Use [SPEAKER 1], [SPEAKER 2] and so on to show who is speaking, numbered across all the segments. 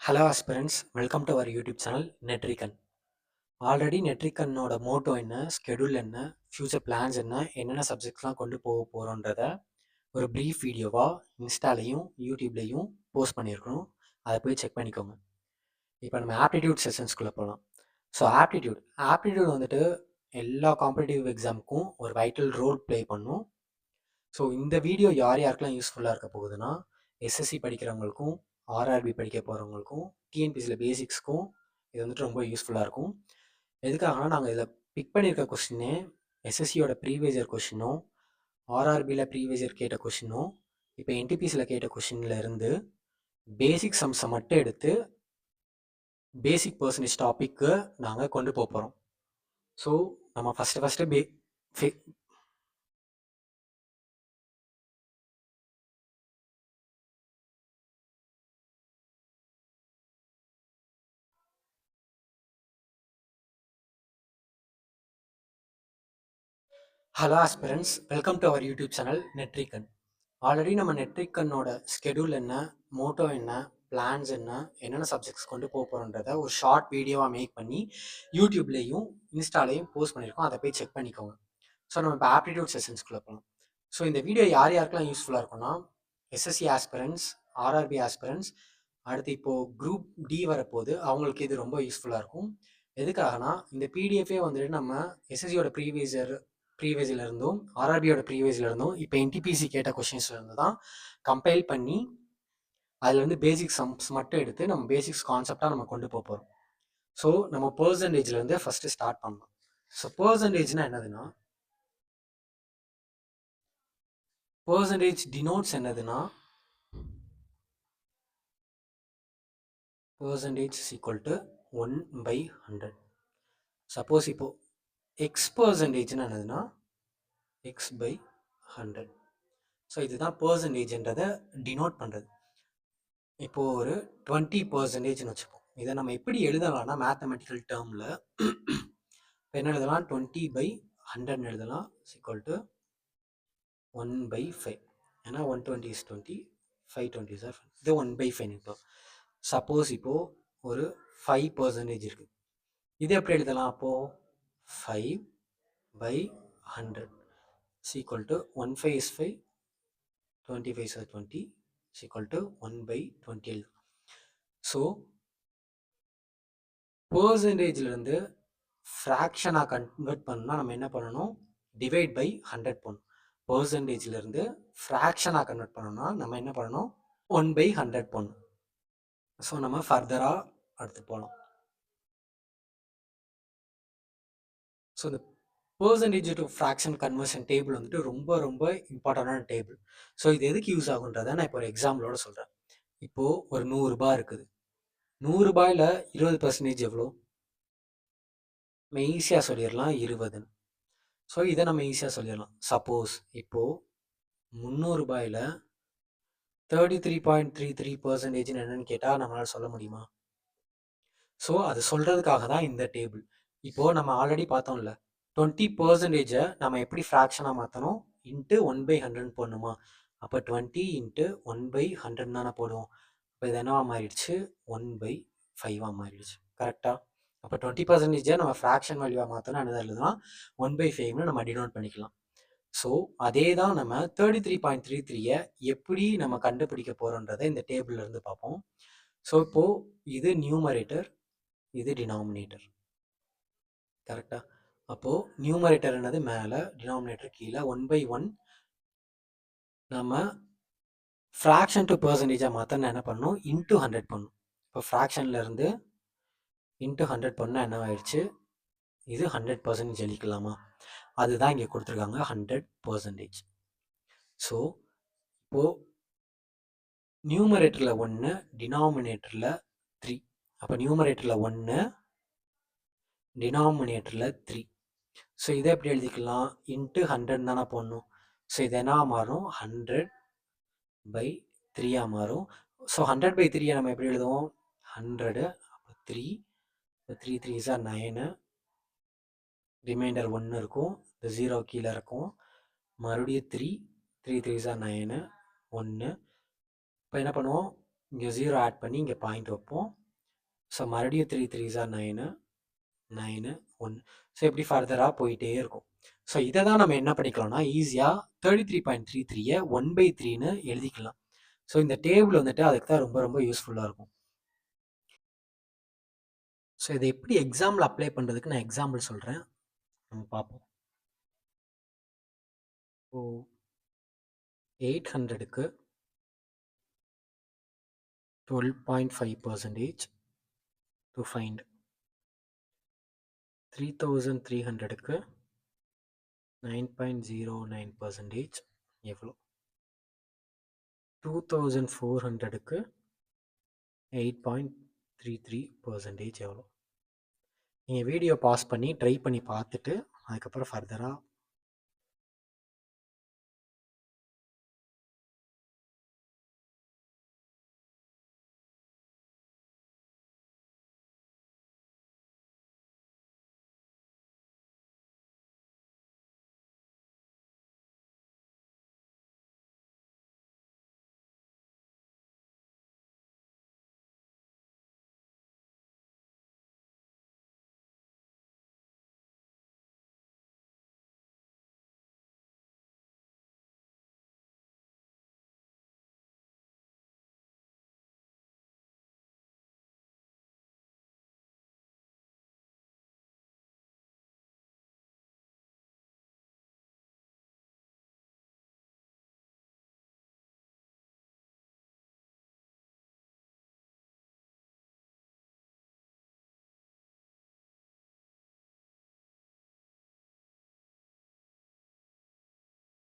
[SPEAKER 1] Hello aspirants, welcome to our YouTube channel Netrikann. Already நெட்ரிகனோட motto என்ன, schedule என்ன, future plans என்ன, என்னென்ன சப்ஜெக்ட்ஸ்லாம் கொண்டு போக போகிறோன்றத ஒரு ப்ரீஃப் வீடியோவாக இன்ஸ்டாலையும் யூடியூப்லேயும் போஸ்ட் பண்ணியிருக்கணும். அதை போய் செக் பண்ணிக்கோங்க. இப்போ நம்ம ஆப்டிடியூட் செஷன்ஸ்குள்ளே போகலாம். ஸோ ஆப்டிடியூட் வந்துட்டு எல்லா காம்படிட்டிவ் எக்ஸாமுக்கும் ஒரு வைட்டல் ரோல் ப்ளே பண்ணும். ஸோ இந்த வீடியோ யாருக்கெல்லாம் யூஸ்ஃபுல்லாக இருக்க போகுதுன்னா, எஸ்எஸ்சி படிக்கிறவங்களுக்கும், ஆர்ஆர்பி படிக்க போகிறவங்களுக்கும், டிஎன்பிசியில் பேசிக்ஸ்க்கும் இது வந்துட்டு ரொம்ப யூஸ்ஃபுல்லாக இருக்கும். எதுக்காகனா, நாங்கள் இதில் பிக் பண்ணியிருக்க கொஸ்டினே எஸ்எஸ்சியோட ப்ரீவியஸ் இயர் கொஷினும், ஆர்ஆர்பியில் ப்ரீவியஸ் இயர் கேட்ட கொஷினும், இப்போ என்டிபிசியில் கேட்ட கொஷினில் இருந்து பேசிக் சம்ஸை மட்டும் எடுத்து பேசிக் பர்சன்டேஜ் டாப்பிக்கு நாங்கள் கொண்டு போக போகிறோம். ஸோ நம்ம first hello aspirants, welcome to our YouTube channel Netrikann. Already நம்ம நெட்ரிகனோட ஸ்கெடியூல் என்ன, மோட்டோ என்ன, பிளான்ஸ் என்ன, என்னென்ன சப்ஜெக்ட்ஸ் கொண்டு போக போகிறோன்றத ஒரு ஷார்ட் வீடியோவாக மேக் பண்ணி யூடியூப்லேயும் இன்ஸ்டாலையும் போஸ்ட் பண்ணியிருக்கோம். அதை போய் செக் பண்ணிக்கோங்க. ஸோ நம்ம இப்போ ஆப்டிடியூட் செஷன்ஸ்குள்ளே போகலாம். ஸோ இந்த வீடியோ யாருக்கெல்லாம் யூஸ்ஃபுல்லாக இருக்கும்னா, எஸ்எஸ்சி ஆஸ்பிரண்ட்ஸ், ஆர்ஆர்பி ஆஸ்பிரண்ட்ஸ், அடுத்து இப்போது குரூப் டி வரப்போகுது, அவங்களுக்கு இது ரொம்ப யூஸ்ஃபுல்லாக இருக்கும். எதுக்காகனா, இந்த பிடிஎஃபே வந்துட்டு நம்ம எஸ்எஸ்சியோட ப்ரீவியஸ்ல இருந்தும், ஆர்ஆர்பியோட ப்ரீவியஸ்ல இருந்தும், இப்போ என்டிபிசி கேட்ட கொஷின்ஸ்ல இருந்து தான் கம்பைல் பண்ணி அதில் வந்து பேசிக் சம்ஸ் மட்டும் எடுத்து நம்ம பேசிக்ஸ் கான்செப்டாக நம்ம கொண்டு போக போகிறோம். ஸோ நம்ம பர்சன்டேஜ்லேருந்து ஃபஸ்ட்டு ஸ்டார்ட் பண்ணலாம். ஸோ பர்சன்டேஜ்னா என்னதுன்னா, பர்சன்டேஜ் டினோட்ஸ் என்னதுன்னா, percentage is equal to 1/100. Suppose இப்போ எக்ஸ் பர்சன்டேஜ்னு என்னதுன்னா x/100. ஸோ இதுதான் பர்சன்டேஜ்ன்றதை டினோட் பண்ணுறது. இப்போது ஒரு 20% வச்சுப்போம். இதை நம்ம எப்படி எழுதலாம்னா, மேத்தமெட்டிக்கல் டேர்மில் இப்போ என்ன எழுதலாம், 20/100 எழுதலாம், ஈக்குவல் டு 1/5. ஏன்னா 120 is 20, 520 is 5. இது 1/5 இப்போ. சப்போஸ் இப்போது ஒரு 5% இருக்குது. இது எப்படி எழுதலாம், அப்போது 5/100 equal to 15 is 5, 25 is 20, equal to 1/20 எழுதலாம். ஸோ பர்சன்டேஜ்லேருந்து ஃப்ராக்ஷனாக கன்வெர்ட் பண்ணால் நம்ம என்ன பண்ணணும், டிவைட் பை 100 பண்ணணும். பர்சன்டேஜ்லேருந்து ஃப்ராக்ஷனாக கன்வெர்ட் பண்ணணும்னா நம்ம என்ன பண்ணணும், 1/100 பண்ணணும். ஸோ நம்ம ஃபர்தராக அடுத்து போகலாம். ஸோ இந்த percentage to fraction conversion table வந்துட்டு ரொம்ப ரொம்ப இம்பார்ட்டண்டான டேபிள். ஸோ இது எதுக்கு யூஸ் ஆகுன்றதை நான் இப்போ ஒரு எக்ஸாம்பிளோட சொல்கிறேன். இப்போது ஒரு 100 ரூபாய் இருக்குது. 100 ரூபாயில் 20% எவ்வளோ? நம்ம ஈஸியாக சொல்லிடலாம், 20. ஸோ இதை நம்ம ஈஸியாக சொல்லிடலாம். சப்போஸ் இப்போது 300 ரூபாயில் 33.33% என்னன்னு கேட்டால் நம்மளால் சொல்ல முடியுமா? ஸோ அது சொல்கிறதுக்காக தான் இந்த டேபிள். இப்போது நம்ம ஆல்ரெடி பார்த்தோம்ல, 20% நம்ம எப்படி ஃப்ராக்ஷனாக மாற்றணும், இன்ட்டு 1/100 போடணுமா? அப்போ 20 இன்ட்டு 1/100 தானே போடுவோம். இப்போ இது என்னவா மாறிடுச்சு, 1/5 மாறிடுச்சு. கரெக்டாக? அப்போ 20% நம்ம ஃப்ராக்ஷன் வேல்யூவாக மாற்றணும், என்ன எழுதலாம், 1/5ன்னு நம்ம டினோட் பண்ணிக்கலாம். ஸோ அதே தான் நம்ம 33.33 எப்படி நம்ம கண்டுபிடிக்க போகிறோன்றதை இந்த டேபிள்ல இருந்து பார்ப்போம். ஸோ இப்போது இது நியூமரேட்டர், இது டினாமினேட்டர். கரெக்டா? அப்போது நியூமரேட்டர் என்னது மேலே, டினாமினேட்டர் கீழே. 1/1 நம்ம ஃப்ராக்ஷன் டு பர்சன்டேஜாக மாற்ற என்ன பண்ணணும், இன்ட்டு 100 பண்ணணும். இப்போ ஃப்ராக்ஷன்லேருந்து இன்ட்டு 100 பண்ணால் என்ன ஆயிடுச்சு, இது 100% எழுதிக்கலாமா? அதுதான் இங்கே கொடுத்துருக்காங்க, 100%. ஸோ இப்போது நியூமரேட்டரில் 1, டினாமினேட்டரில் 3. அப்போ நியூமரேட்டரில் 1, டினாமினேட்டரில் 3. ஸோ இதை எப்படி எழுதிக்கலாம், இன்ட்டு 100 தானே போடணும். ஸோ இது என்ன மாறும், 100/3 மாறும். ஸோ 100/3 நம்ம எப்படி எழுதுவோம், 100, அப்போ 3, 3 3s 9, ரிமைண்டர் 1 இருக்கும், இந்த 0 கீழே இருக்கும், மறுபடியும் 3 3 3s 9, 1. இப்போ என்ன பண்ணுவோம், இங்கே 0 ஆட் பண்ணி இங்கே பாயிண்ட் வைப்போம். ஸோ மறுபடியும் 3 3s are 9 9 1. ஸோ இப்படி ஃபர்தராக போயிட்டே இருக்கும். ஸோ இதை தான் நம்ம என்ன பண்ணிக்கலாம்னா ஈஸியாக 33.33 1/3ன்னு எழுதிக்கலாம். ஸோ இந்த டேபிள் வந்துட்டு அதுக்கு தான் ரொம்ப ரொம்ப யூஸ்ஃபுல்லாக இருக்கும். ஸோ இதை எப்படி எக்ஸாம்பிள் அப்ளை பண்ணுறதுக்கு நான் எக்ஸாம்பிள் சொல்கிறேன், நம்ம பார்ப்போம். ஸோ 800க்கு 12.5% to find. 3300க்கு 9.09% எவ்வளோ? 2400க்கு 8.33% எவ்வளோ? நீங்கள் வீடியோ பாஸ் பண்ணி ட்ரை பண்ணி பார்த்துட்டு அதுக்கப்புறம் ஃபர்தராக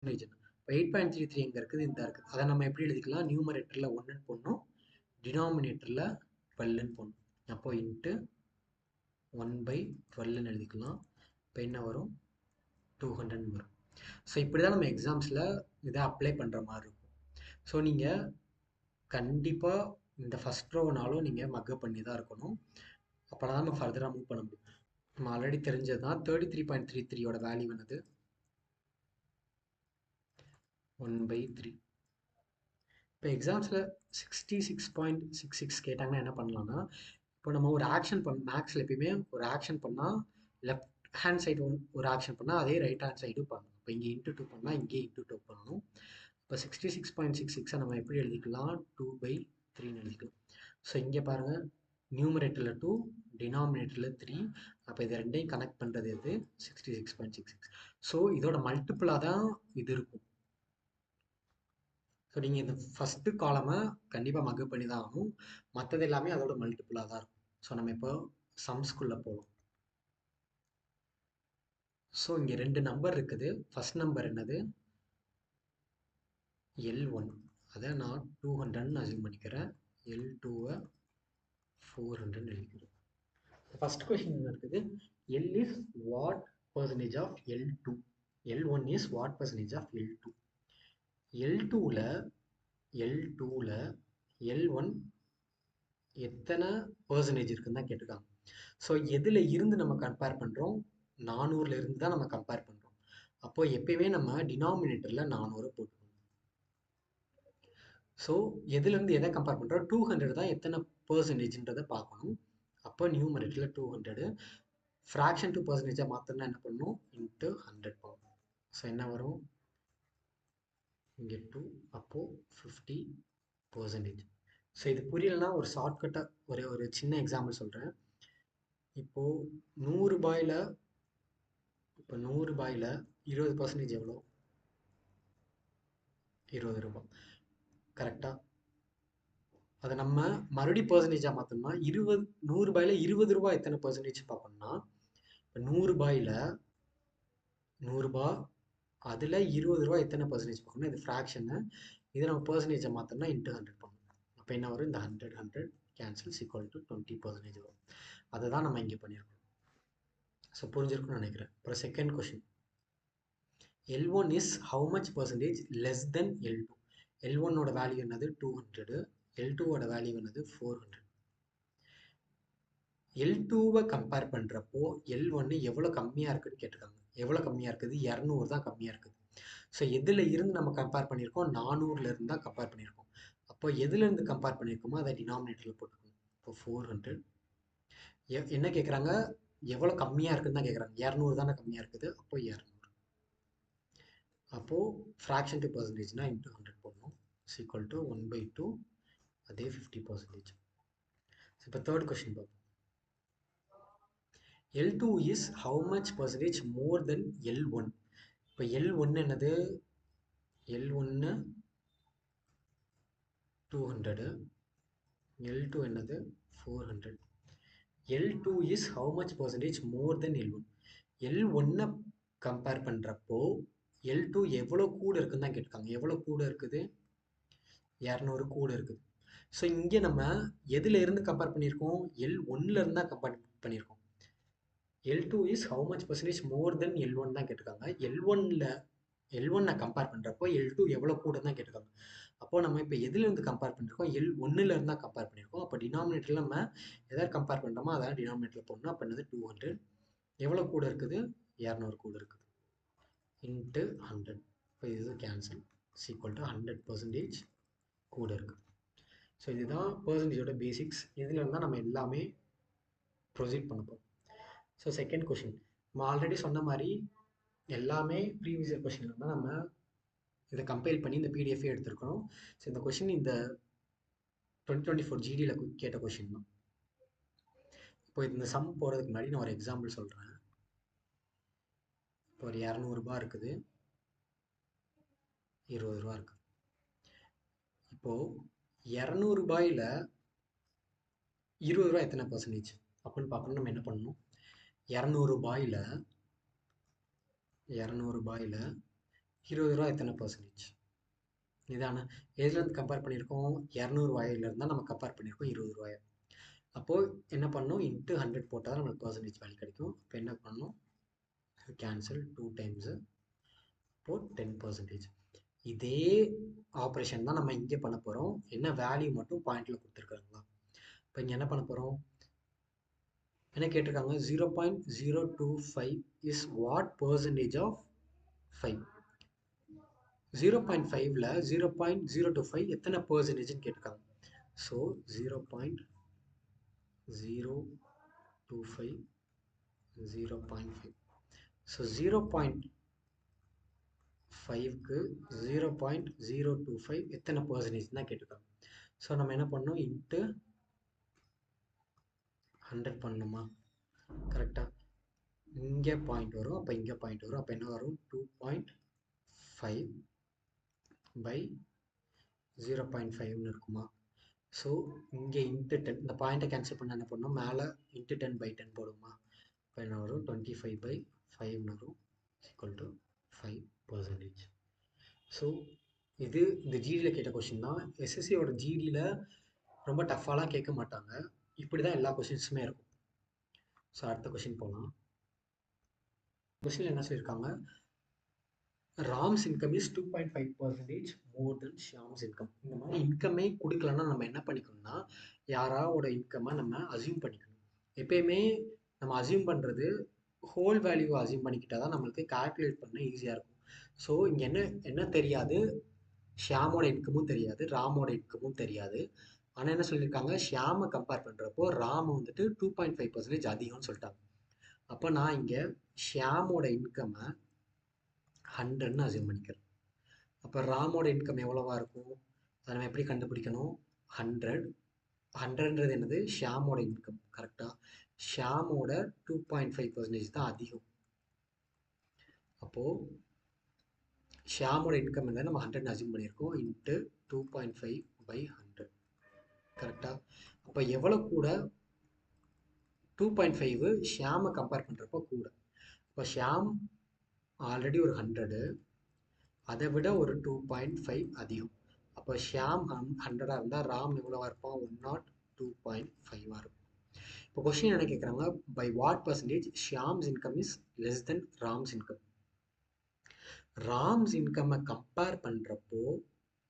[SPEAKER 1] இப்போ 8.33 எங்கே இருக்குது? இந்த இருக்குது. அதை நம்ம எப்படி எழுதிக்கலாம்? நியூமரேட்டரில் 1ன்னு போடணும், டினாமினேட்டரில் 12ன்னு போடணும். அப்போ இன்ட்டு 1/12ன்னு எழுதிக்கலாம். இப்போ என்ன வரும்? 200 வரும். ஸோ இப்படி தான் நம்ம எக்ஸாம்ஸில் இதை அப்ளை பண்ணுற மாதிரி இருக்கும். ஸோ நீங்கள் கண்டிப்பாக இந்த ஃபஸ்ட் ரோனாலும் நீங்கள் மக்கப் பண்ணி தான் இருக்கணும். அப்போ தான் நம்ம ஃபர்தராக மூவ் பண்ண முடியும். நம்ம ஆல்ரெடி தெரிஞ்சது தான் 33.33யோட வேல்யூ என்னது? 1/3. இப்போ எக்ஸாம்ஸில் 66.66 கேட்டாங்கன்னா என்ன பண்ணலாம்னா, இப்போ நம்ம ஒரு ஆக்ஷன் மேக்ஸில் எப்பயுமே ஒரு ஆக்ஷன் பண்ணால் லெஃப்ட் ஹேண்ட் சைடு ஒரு ஆக்ஷன் பண்ணால் அதே ரைட் ஹேண்ட் சைடும் பண்ணணும். இப்போ இங்கே இன்ட்டு 2 பண்ணால் இங்கே இன்ட்டு 2 பண்ணணும். இப்போ 66.66 நம்ம எப்படி எழுதிக்கலாம்? 2/3ன்னு எழுதிக்கலாம். ஸோ இங்கே பாருங்கள், நியூமரேட்டரில் 2, டினாமினேட்டரில் 3. அப்போ இது ரெண்டையும் கனெக்ட் பண்ணுறது எது? 66.66. ஸோ இதோட மல்டிப்புளாக தான் இது இருக்கும். ஸோ நீங்கள் இந்த ஃபஸ்ட்டு காலமை கண்டிப்பாக மக்கப் பண்ணி தான் ஆகணும். மற்றது எல்லாமே அதோட மல்டிப்புளாக தான் இருக்கும். ஸோ நம்ம இப்போ சம்ஸ்குள்ளே போகலாம். ஸோ இங்கே 2 நம்பர் இருக்குது. ஃபஸ்ட் நம்பர் என்னது? L1. அதை நான் 200ன்னு அசியூம் பண்ணிக்கிறேன். L2வை 400ன்னு எழுதிக்கிறேன். ஃபர்ஸ்ட் கொஸ்டின் என்ன இருக்குது? L is what percentage of L2? L1 is what percentage of L2? L2ல L1 எத்தனை பர்சன்டேஜ் இருக்குன்னு தான் கேட்டிருக்காங்க. ஸோ எதில் இருந்து நம்ம கம்பேர் பண்ணுறோம்? 400ல இருந்து தான் நம்ம கம்பேர் பண்ணுறோம். அப்போ எப்பயுமே நம்ம டினாமினேட்டரில் 400 போட்டுக்கணும். ஸோ எதுலேருந்து எதை கம்பேர் பண்ணுறோம்? 200 தான் எத்தனை பர்சன்டேஜ்ன்றதை பார்க்கணும். அப்போ நியூமரேட்டரில் 200, ஃப்ராக்ஷன் டு பர்சன்டேஜாக மாற்றணும்னா என்ன பண்ணணும்? இன்ட்டு 100 போகணும். ஸோ என்ன வரும்? இங்கே 2, அப்போது 50%. ஸோ இது புரியலன்னா ஒரு ஷார்ட்கட்டாக ஒரு சின்ன எக்ஸாம்பிள் சொல்கிறேன். இப்போது 100 ரூபாயில் 20% எவ்வளோ? 20 ரூபாய். கரெக்டாக? அதை நம்ம மறுபடியும் பர்சன்டேஜாக மாற்றோம்னா 100 ரூபாயில் 20 ரூபாய் எத்தனை பர்சன்டேஜ் பார்க்கணும்னா, இப்போ 100 ரூபாயில் 100 ரூபாய் அதில் 20 ரூபாய் எத்தனை பர்சன்டேஜ் பார்க்கணும்? இது ஃப்ராக்ஷனு. இதை நம்ம பர்சன்டேஜை மாற்றோம்னா இன்ட்டு 100 பண்ணணும். அப்போ என்ன வரும்? இந்த 100 கேன்சல்ஸ் ஈக்குவல் டு 20% வரும். அதை தான் நம்ம இங்கே பண்ணியிருக்கோம். ஸோ புரிஞ்சிருக்குன்னு நினைக்கிறேன். அப்புறம் second question, L1 is how much percentage less than L2? L1ஓட வேல்யூ என்னது? 200. L2ஓட வேல்யூ என்னது? 400. L2வை கம்பேர் பண்ணுறப்போ L1 எவ்வளோ கம்மியாக இருக்குன்னு கேட்டிருக்காங்க. எவ்வளோ கம்மியாக இருக்குது? 200 தான் கம்மியாக இருக்குது. ஸோ எதில் இருந்து நம்ம கம்பேர் பண்ணியிருக்கோம்? 400ல இருந்து தான் கம்பேர் பண்ணியிருக்கோம்.
[SPEAKER 2] அப்போ எதுலேருந்து கம்பேர் பண்ணியிருக்கோமோ அதை டினாமினேட்டரில் போட்டுக்கணும். இப்போ 400 என்ன கேட்குறாங்க, எவ்வளோ கம்மியாக இருக்குன்னு தான் கேட்குறாங்க. 200 தானே கம்மியாக இருக்குது, அப்போ 200. அப்போது ஃப்ராக்ஷன் டு பர்சன்டேஜ்னா இன்ட்டு 100 போடணும். ஈக்குவல் டு 1/2, அதே 50%. இப்போ தேர்ட் கொஸ்டின் பார்ப்போம். L2 is how much percentage more than L1? இப்போ L1 என்னது, L1 200, L2 என்னது 400. L2 is how much percentage more than L1? L1 compare பண்ணுறப்போ L2 எவ்வளோ கூட இருக்குன்னு தான் கேட்டிருக்காங்க. எவ்வளோ கூட இருக்குது, 200 கூட இருக்குது. ஸோ இங்கே நம்ம எதில் இருந்து கம்பேர் பண்ணியிருக்கோம், L1ல இருந்து தான் கம்பேர் பண்ணியிருக்கோம். L2 is how much percentage more than L1 தான் கேட்டிருக்காங்க. L1 கம்பேர் பண்ணுறப்போ L2 எவ்வளோ கூட தான் கேட்டிருக்காங்க. அப்போ நம்ம இப்போ எதுலேருந்து கம்பேர் பண்ணியிருக்கோம், L1ல இருந்து தான் கம்பேர் பண்ணியிருக்கோம். அப்போ டினாமினேட்டரில் நம்ம எதாவது கம்பேர் பண்ணுறோமோ அதாவது டினாமினேட்டரில் போடணும். அப்போ என்னது 200 எவ்வளோ கூட இருக்குது, 200 கூட இருக்குது, இன்ட்டு 100. இப்போ இது கேன்சல், ஈக்குவல் டு 100% கூட இருக்குது. ஸோ இதுதான் பர்சன்டேஜோட பேசிக்ஸ். இதில் இருந்தால் நம்ம எல்லாமே ப்ரொசீட் பண்ண போகிறோம். ஸோ செகண்ட் கொஷின் நம்ம ஆல்ரெடி சொன்ன மாதிரி எல்லாமே ப்ரீவியஸ் இயர் கொஷின் இருந்தால் நம்ம இதை கம்பைல் பண்ணி இந்த பிடிஎஃபே எடுத்துருக்கணும். ஸோ இந்த கொஷின் இந்த 2024 ஜிடியில் கேட்ட கொஷின் தான். இப்போ இந்த சம் போகிறதுக்கு முன்னாடி நான் ஒரு எக்ஸாம்பிள் சொல்கிறேன். இப்போ ஒரு 200 ரூபாய் இருக்குது, 20 ரூபா இருக்குது. இப்போது 200 ரூபாயில் 20 ரூபா எத்தனை பர்சன்டேஜ் அப்படின்னு பார்க்கணும். நம்ம என்ன பண்ணணும், 200 ரூபாயில் 20 ரூபா எத்தனை பர்சன்டேஜ், இதான எதுலேருந்து கம்பேர் பண்ணியிருக்கோம், 200 ரூபாயிலேருந்து தான் நம்ம கம்பேர் பண்ணியிருக்கோம் 20 ரூபாயை. அப்போது என்ன பண்ணணும், இன்ட்டு 100 போட்டால் தான் நம்மளுக்கு பர்சன்டேஜ் வேல்யூ கிடைக்கும். இப்போ என்ன பண்ணணும், கேன்சல் 2 டைம்ஸு, இப்போது 10%. இதே ஆப்ரேஷன் தான் நம்ம இங்கே பண்ண போகிறோம். என்ன வேல்யூ மட்டும் பாயிண்டில் கொடுத்துருக்காங்களா. இப்போ இங்கே என்ன பண்ண போகிறோம், என்ன கேட்டிருக்காங்க, 0.025 இஸ் வாட் பர்சன்டேஜ் ஆஃப் 5. 0.5ல 0.025 எத்தனை பர்சன்டேஜ்னு கேட்டிருக்காங்க. ஸோ 0.025 0.5. ஸோ 0.5க்கு 0.025 எத்தனை பர்சன்டேஜ் தான் கேட்டிருக்காங்க. ஸோ நம்ம என்ன பண்ணணும், இன்ட்டு 100 பண்ணணுமா, கரெக்டாக. இங்கே பாயிண்ட் வரும், அப்போ இங்கே பாயிண்ட் வரும். அப்போ என்ன வரும், 2.5 by 0.5ன்னு இருக்குமா. ஸோ இங்கே இன்ட்டு 10, இந்த பாயிண்ட்டை கேன்சல் பண்ண என்ன பண்ணணும், மேலே இன்ட்டு 10/10 போடுமா. இப்போ என்ன வரும், 25/5ன்னு வரும், ஈக்குவல் டு 5%. ஸோ இது இந்த ஜிடியில் கேட்ட கொஷின் தான். எஸ்எஸ்சியோட ஜிடியில் ரொம்ப டஃப்பாலாம் கேட்க மாட்டாங்க. இப்படி தான் எல்லா கொஷின்ஸுமே இருக்கும். ஸோ அடுத்த கொஷின் போகலாம். கொஷினில் என்ன சொல்லியிருக்காங்க, Ram's income is 2.5% more than Shyam's income. இந்த மாதிரி இன்கமே கொடுக்கலன்னா நம்ம என்ன பண்ணிக்கணும்னா, யாராவோட இன்கம்மை நம்ம அசியூம் பண்ணிக்கணும். எப்பயுமே நம்ம அசியூம் பண்ணுறது ஹோல் வேல்யூ அசியூம் பண்ணிக்கிட்டால் தான் நம்மளுக்கு கால்குலேட் பண்ண ஈஸியாக இருக்கும். ஸோ இங்கே என்ன தெரியாது, ஷியாமோட இன்கமும் தெரியாது, ராமோட இன்கமும் தெரியாது. ஆனால் என்ன சொல்லியிருக்காங்க, ஷியாமை கம்பேர் பண்ணுறப்போ ராம் வந்துட்டு 2.5% அதிகம்னு சொல்லிட்டாங்க. அப்போ நான் இங்கே ஷியாமோட இன்கம்மை 100ன்னு அசியூம் பண்ணிக்கிறேன். அப்போ ராமோட இன்கம் எவ்வளவா இருக்கும், அதை நம்ம எப்படி கண்டுபிடிக்கணும், 100ன்றது என்னது, ஷியாமோட இன்கம், கரெக்டாக. ஷியாமோட 2.5% தான் அதிகம். அப்போது ஷியாமோட இன்கம் என்ன நம்ம 100ன்னு அசியூம் பண்ணியிருக்கோம், இன்ட்டு 2.5/100, கரெக்டாக. அப்போ எவ்வளோ கூட, 2.5 ஷியாமை கம்பேர் பண்ணுறப்போ கூட. இப்போ ஷியாம் ஆல்ரெடி ஒரு 100, அதை விட ஒரு 2.5 அதிகம். அப்போ ஷியாம் 100ஆக இருந்தால் ராம் எவ்வளோவா இருப்பான், 102.5ஆக இருக்கும். இப்போ கொஸ்டின் என்ன கேட்குறாங்க, by what percentage Shyam's income is less than Ram's income. ராம்ஸ் இன்கம்மை கம்பேர் பண்ணுறப்போ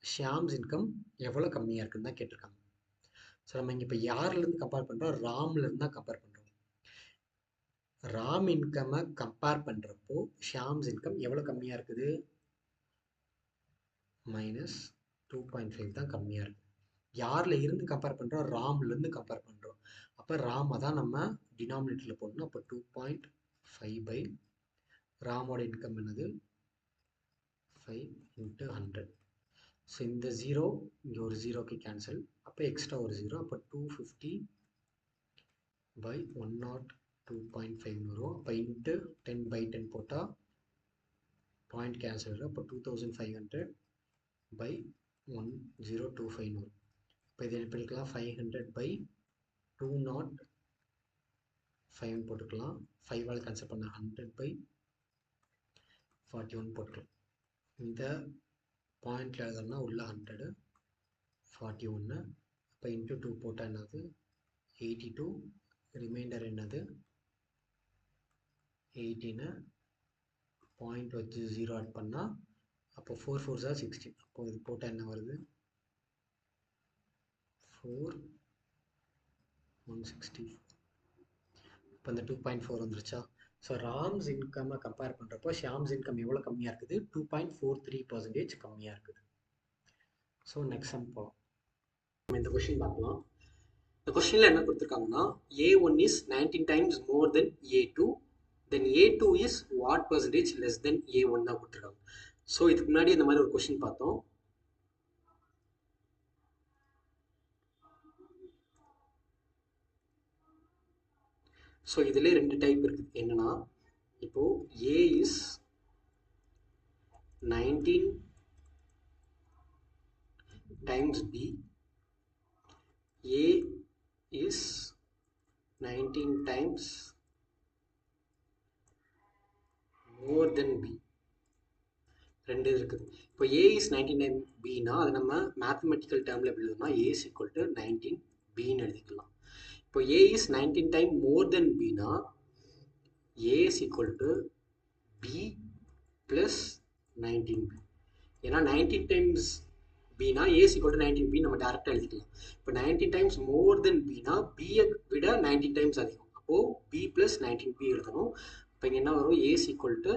[SPEAKER 2] ஷியாம்ஸ் இன்கம் எவ்வளோ கம்மியாக இருக்குன்னு தான் கேட்டிருக்காங்க. ஸோ நம்ம இங்கே இப்போ யார்லேருந்து கம்பேர் பண்ணுறோம், ராம்லேருந்து தான் கம்பேர் பண்ணுறோம். ராம் இன்கம்மை கம்பேர் பண்ணுறப்போ ஷியாம்ஸ் இன்கம் எவ்வளோ கம்மியாக இருக்குது, -2.5 தான் கம்மியாக இருக்குது. யாரில் இருந்து கம்பேர் பண்ணுறோம்? ராம்லேருந்து கம்பேர் பண்ணுறோம். அப்போ ராமை தான் நம்ம டினாமினேட்டரில் போடணும். அப்போ 2.5 ராமோட இன்கம் என்னது? 5 × 100. ஸோ இந்த 0 இங்கே ஒரு 0க்கு கேன்சல். அப்போ எக்ஸ்ட்ரா ஒரு 0. அப்போ 250/102.5 வரும். அப்போ இன்ட்டு 10/10 போட்டால் பாயிண்ட் கேன்சல் வரும். அப்போ 2500/1025 வரும். இப்போ இதை என்ன பண்ணிக்கலாம்? 500/205 போட்டுக்கலாம். 5ஆல் கேன்சல் பண்ண 100/41 போட்டுக்கலாம். இந்த பாயிண்ட்ல எழுதணும்னா உள்ள 100 41. அப்போ இன்ட்டு 2 போட்டால் என்னது? 82. ரிமைண்டர் என்னது? 18. பாயிண்ட் வச்சு 0 ஆட் பண்ணால் அப்போ 4 4s are 16. அப்போ இது போட்டால் என்ன வருது? 4164. இப்போ இந்த 2.4 வந்துருச்சா? ஸோ ராம்ஸ் இன்கம்மை கம்பேர் பண்ணுறப்போ ஷியாம்ஸ் இன்கம் எவ்வளோ கம்மியாக இருக்குது? 2.43% கம்மியாக இருக்குது. ஸோ நெக்ஸ்ட் சம் போகலாம். நம்ம இந்த கொஷின் பார்க்கலாம். இந்த கொஷினில் என்ன கொடுத்துருக்காங்கன்னா, A1 is 19 times more than A2, then A2 is what percentage less than A1 தான் கொடுத்துருக்காங்க. ஸோ இதுக்கு முன்னாடி இந்த மாதிரி ஒரு கொஷின் பார்த்தோம். ஸோ இதில் 2 டைப் இருக்குது. என்னன்னா, இப்போ A is 19 times B, A is 19 times more than B. 2 இருக்குது. இப்போ A is 19 times Bனா அது நம்ம மேத்தமெட்டிக்கல் டேர்மில் எப்படி எழுதணும்னா A is equal to 19 Bன்னு எழுதிக்கலாம். இப்போ A is 19 times more than Bனா A is equal to B plus 19B. ஏன்னா 19 times Bனா A is equal to 19B நம்ம டேரெக்டாக எழுதிக்கலாம். இப்போ 19 times more than Bனா Bயை விட 19 times அதிகம். அப்போது B plus 19B எழுதணும். இப்போ இங்கே என்ன வரும்? A is equal to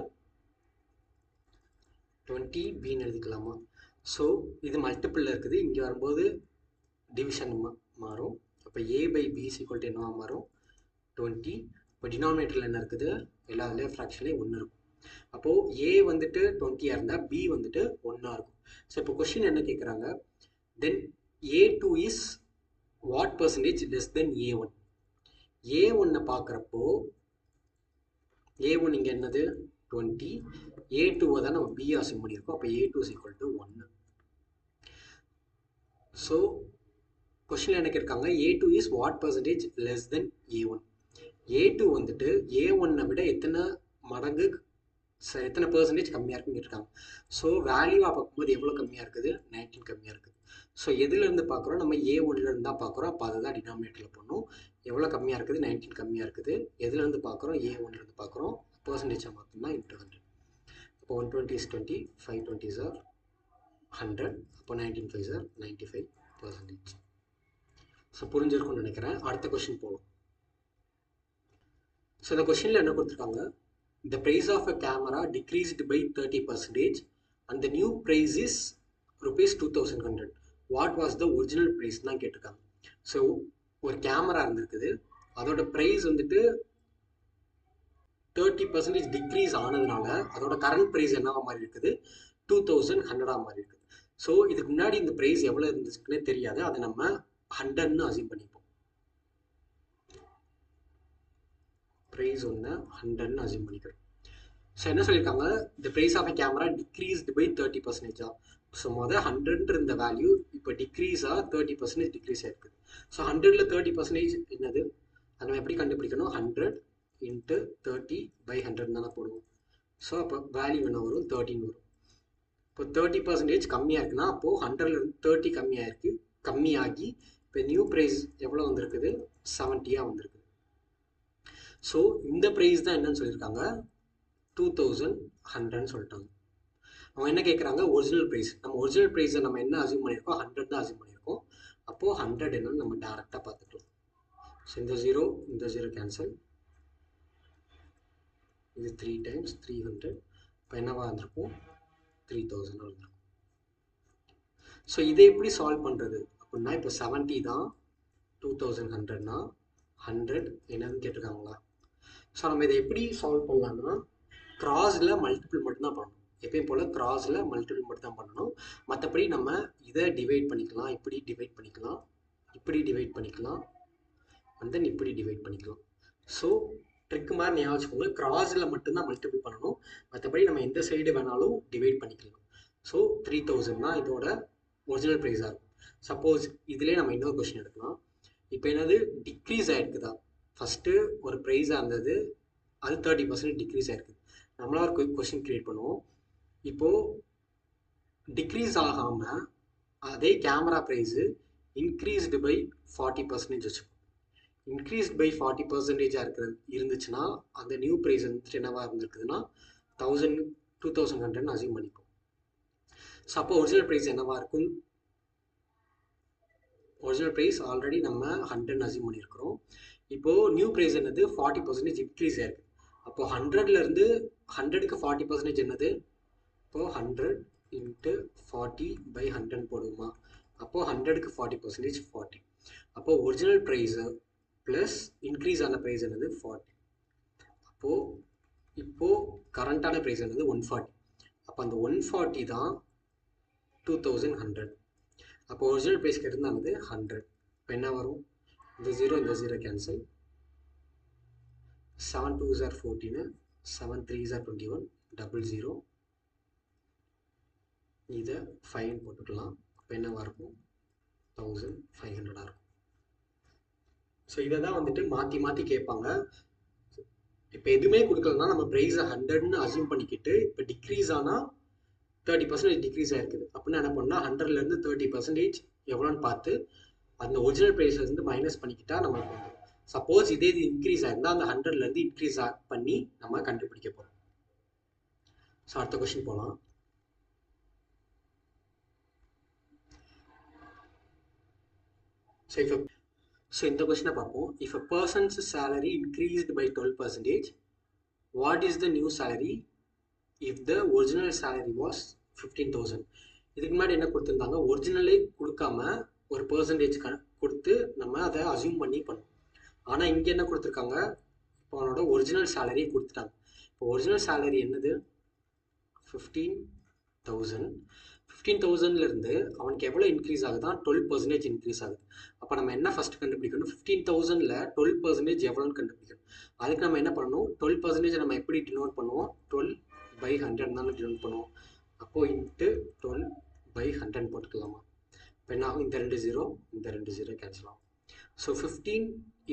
[SPEAKER 2] 20Bன்னு எழுதிக்கலாமா? ஸோ இது மல்டிபிளில் இருக்குது. இங்கே வரும்போது டிவிஷன் மாறும். அப்போ A/B is equal to என்னவா மாறும்? 20. இப்போ டினாமினேட்டரில் என்ன இருக்குது? எல்லா இதுலேயும் ஃப்ராக்ஷன்லேயும் 1 இருக்கும். அப்போது A வந்துட்டு 20 இருந்தால் B வந்துட்டு 1 இருக்கும். ஸோ இப்போ கொஷின் என்ன கேட்குறாங்க? தென் A2 is what percentage less than A1? A1 பார்க்குறப்போ A1 இங்கே என்னது? 20. A2 தான் நம்ம B அசியூம் பண்ணியிருக்கோம். அப்போ A2 is equal to 1. So கொஷினில் என்ன கேட்குறாங்க? A2 is what percentage less than A1? A2 வந்துட்டு A1 விட எத்தனை மடங்கு எத்தனை பர்சன்டேஜ் கம்மியாக இருக்குன்னு கேட்டிருக்காங்க. ஸோ வேல்யூவாக பார்க்கும்போது எவ்வளோ கம்மியாக இருக்குது? 19 கம்மியாக இருக்குது. ஸோ எதுலேருந்து பார்க்குறோம்? நம்ம A1லேருந்து தான் பார்க்குறோம். அப்போ அதை தான் டினாமினேட்டரில் பண்ணணும். எவ்வளோ கம்மியாக இருக்குது? 19 கம்மியாக இருக்குது. எதுலேருந்து பார்க்குறோம்? A1லேருந்து பார்க்குறோம். பர்சன்டேஜாக பார்த்தோம்னா இன்ட்டு 100. அப்போ 120 is 20, 520s are 100. அப்போ 19 5s are 95%. ஸோ புரிஞ்சிருக்கும்னு நினைக்கிறேன். அடுத்த கொஷின் போகலாம். ஸோ இந்த கொஷினில் என்ன கொடுத்துருக்காங்க? The price of a camera decreased by 30% and the new price is rupees 2100. What was the original price தான் கேட்டிருக்காங்க. ஸோ ஒரு கேமரா இருந்திருக்குது. அதோட ப்ரைஸ் வந்துட்டு 30% டிக்ரீஸ் ஆனதுனால அதோட கரண்ட் ப்ரைஸ் என்னவா மாதிரி இருக்குது? 2100 மாதிரி இருக்குது. ஸோ இதுக்கு முன்னாடி இந்த ப்ரைஸ் எவ்வளோ இருந்துச்சுன்னே தெரியாது. அதை நம்ம 100ன்னு அசியூம் பண்ணிப்போம். ப்ரைஸ் ஒன்று 100ன்னு அசியூம் பண்ணிக்கிறோம். ஸோ என்ன சொல்லியிருக்காங்க? The price of a camera decreased by 30%. So மொதல் 100 இருந்த வேல்யூ இப்போ டிக்ரீஸாக 30% டிக்ரீஸ் ஆகிருக்குது. ஸோ 100ல் 30% என்னது? அதை நம்ம எப்படி கண்டுபிடிக்கணும்? 100 இன்ட்டு 30/100 தானே போடுவோம். ஸோ அப்போ வேல்யூ என்ன வரும்? 13 வரும். இப்போ 30% கம்மியாக இருக்குன்னா அப்போது 100லேருந்து 30 கம்மியாகி இப்போ நியூ ப்ரைஸ் எவ்வளோ வந்திருக்குது? 70 வந்திருக்குது. ஸோ இந்த ப்ரைஸ் தான் என்னன்னு சொல்லியிருக்காங்க? 2100ன்னு சொல்லிட்டாங்க. அவங்க என்ன கேட்குறாங்க? Original price. நம்ம ஒரிஜினல் ப்ரைஸை நம்ம என்ன அசியூம் பண்ணியிருக்கோம்? 100 தான் அசியூம் பண்ணியிருக்கோம். அப்போது 100 என்னன்னு நம்ம டேரெக்டாக பார்த்துக்கலாம். ஸோ இந்த 0 கேன்சல். இது 3 times 300. இப்போ என்னவா இருந்திருக்கும்? 3000 இருந்திருக்கும். ஸோ இதை எப்படி சால்வ் பண்ணுறது அப்படின்னா இப்போ 70 தான் 2100னா 100 என்னன்னு கேட்டிருக்காங்களா? ஸோ நம்ம இதை எப்படி சால்வ் பண்ணலாம்னா கிராஸில் மல்டிபிள் மட்டும்தான் பண்ணணும். எப்பயும் போல் கிராஸில் மல்டிபிள் மட்டும் தான் பண்ணணும். மற்றபடி நம்ம இதை டிவைட் பண்ணிக்கலாம், இப்படி டிவைட் பண்ணிக்கலாம், இப்படி டிவைட் பண்ணிக்கலாம், அண்ட் தென் இப்படி டிவைட் பண்ணிக்கலாம். ஸோ ட்ரிக் மாதிரி ஞாபகம் வச்சுக்கோங்க, கிராஸில் மட்டும்தான் மல்டிபிள் பண்ணணும், மற்றபடி நம்ம எந்த சைடு வேணாலும் டிவைட் பண்ணிக்கலாம். ஸோ 3000 தான் இதோட ஒரிஜினல் ப்ரைஸாக இருக்கும். சப்போஸ் இதிலே நம்ம இன்னொரு கொஸ்டின் எடுக்கலாம். இப்போ என்னது டிக்ரீஸ் ஆகிருக்குதா? ஃபஸ்ட்டு ஒரு ப்ரைஸாக இருந்தது, அது 30% டிக்ரீஸ் ஆகிருக்குது. நம்மளா ஒரு கொஸ்டின் க்ரியேட் பண்ணுவோம். இப்போது டிக்ரீஸ் ஆகாமல் அதே கேமரா ப்ரைஸு இன்க்ரீஸ்டு பை 40% வச்சுக்கோம். இன்க்ரீஸ்ட் பை 40% இருந்துச்சுன்னா அந்த நியூ ப்ரைஸ் வந்துட்டு என்னவாக இருந்திருக்குதுன்னா 2100 அசியூம் பண்ணிப்போம். ஸோ அப்போ ஒரிஜினல் ப்ரைஸ் என்னவாக இருக்கும்? ஒரிஜினல் ப்ரைஸ் ஆல்ரெடி நம்ம 100 அசியூம் பண்ணியிருக்கிறோம். இப்போது நியூ ப்ரைஸ் என்னது 40% இன்க்ரீஸ் ஆகிருக்கு. அப்போது 100லேருந்து 100க்கு 40% என்னது? இப்போது 100 இன்ட்டு 40/100 போடுவோமா? அப்போது 100க்கு 40% 40. அப்போது ஒரிஜினல் ப்ரைஸு ப்ளஸ் இன்க்ரீஸ் ஆன ப்ரைஸ் என்னது 40. இப்போது கரண்ட்டான ப்ரைஸ் என்னது 140. அப்போ அந்த 140 தான் 2100. அப்போ ஒரிஜினல் ப்ரைஸ் கேட்டிருந்தானது 100. இப்போ என்ன வரும்? இந்த 0 cancel. 7 2s are 14, 7 3s are 21, 00. இதை 5 போட்டுக்கலாம். இப்போ என்னவாக இருக்கும்? 1500 இருக்கும். ஸோ இதை தான் வந்துட்டு மாற்றி மாற்றி கேட்பாங்க. இப்போ எதுவுமே கொடுக்கலன்னா நம்ம ப்ரைஸை 100ன்னு அசியூம் பண்ணிக்கிட்டு இப்போ டிக்ரீஸ் ஆனால் 30% டிக்ரீஸ் ஆகிருக்குது அப்படின்னா என்ன பண்ணால் 100லேருந்து 30% எவ்வளோன்னு பார்த்து அந்த ஒரிஜினல் ப்ரைஸை வந்து மைனஸ் பண்ணிக்கிட்டா நம்மளுக்கு வந்து சப்போஸ் இதே இது இன்க்ரீஸ் ஆகிருந்தால் அந்த 100லேருந்து இன்க்ரீஸ் பண்ணி நம்ம கண்டுபிடிக்க போகிறோம். ஸோ அடுத்த கொஸ்டின் போகலாம். ஸோ இந்த கொஸ்டினை பார்ப்போம். If a person's salary increased by 12%, what is the new salary if the original salary was 15,000? இதுக்கு முன்னாடி என்ன கொடுத்துருந்தாங்க? ஒரிஜினலே கொடுக்காம ஒரு பர்சன்டேஜ் கொடுத்து நம்ம அதை அசியூம் பண்ணி பண்ணோம். ஆனால் இங்கே என்ன கொடுத்துருக்காங்க? இப்போ அவனோட ஒரிஜினல் சேலரியை கொடுத்துட்டாங்க. இப்போ ஒரிஜினல் சேலரி என்னது? 15,000. 15,000லேருந்து அவனுக்கு எவ்வளோ இன்க்ரீஸ் ஆகுதான்? 12% இன்க்ரீஸ் ஆகுது. அப்போ நம்ம என்ன ஃபஸ்ட் கண்டுபிடிக்கணும்? 15,000ல் 12% எவ்வளோன்னு கண்டுபிடிக்கணும். அதுக்கு நம்ம என்ன பண்ணணும்? 12% நம்ம எப்படி டினோட் பண்ணுவோம்? 12/100 தானே டினோட் பண்ணுவோம். அப்போது இன்ட்டு 12/100 போட்டுக்கலாமா? இப்போ என்ன ஆகும்? இந்த 2 0 இந்த 2 0 கேன்சல் ஆகும். ஸோ 15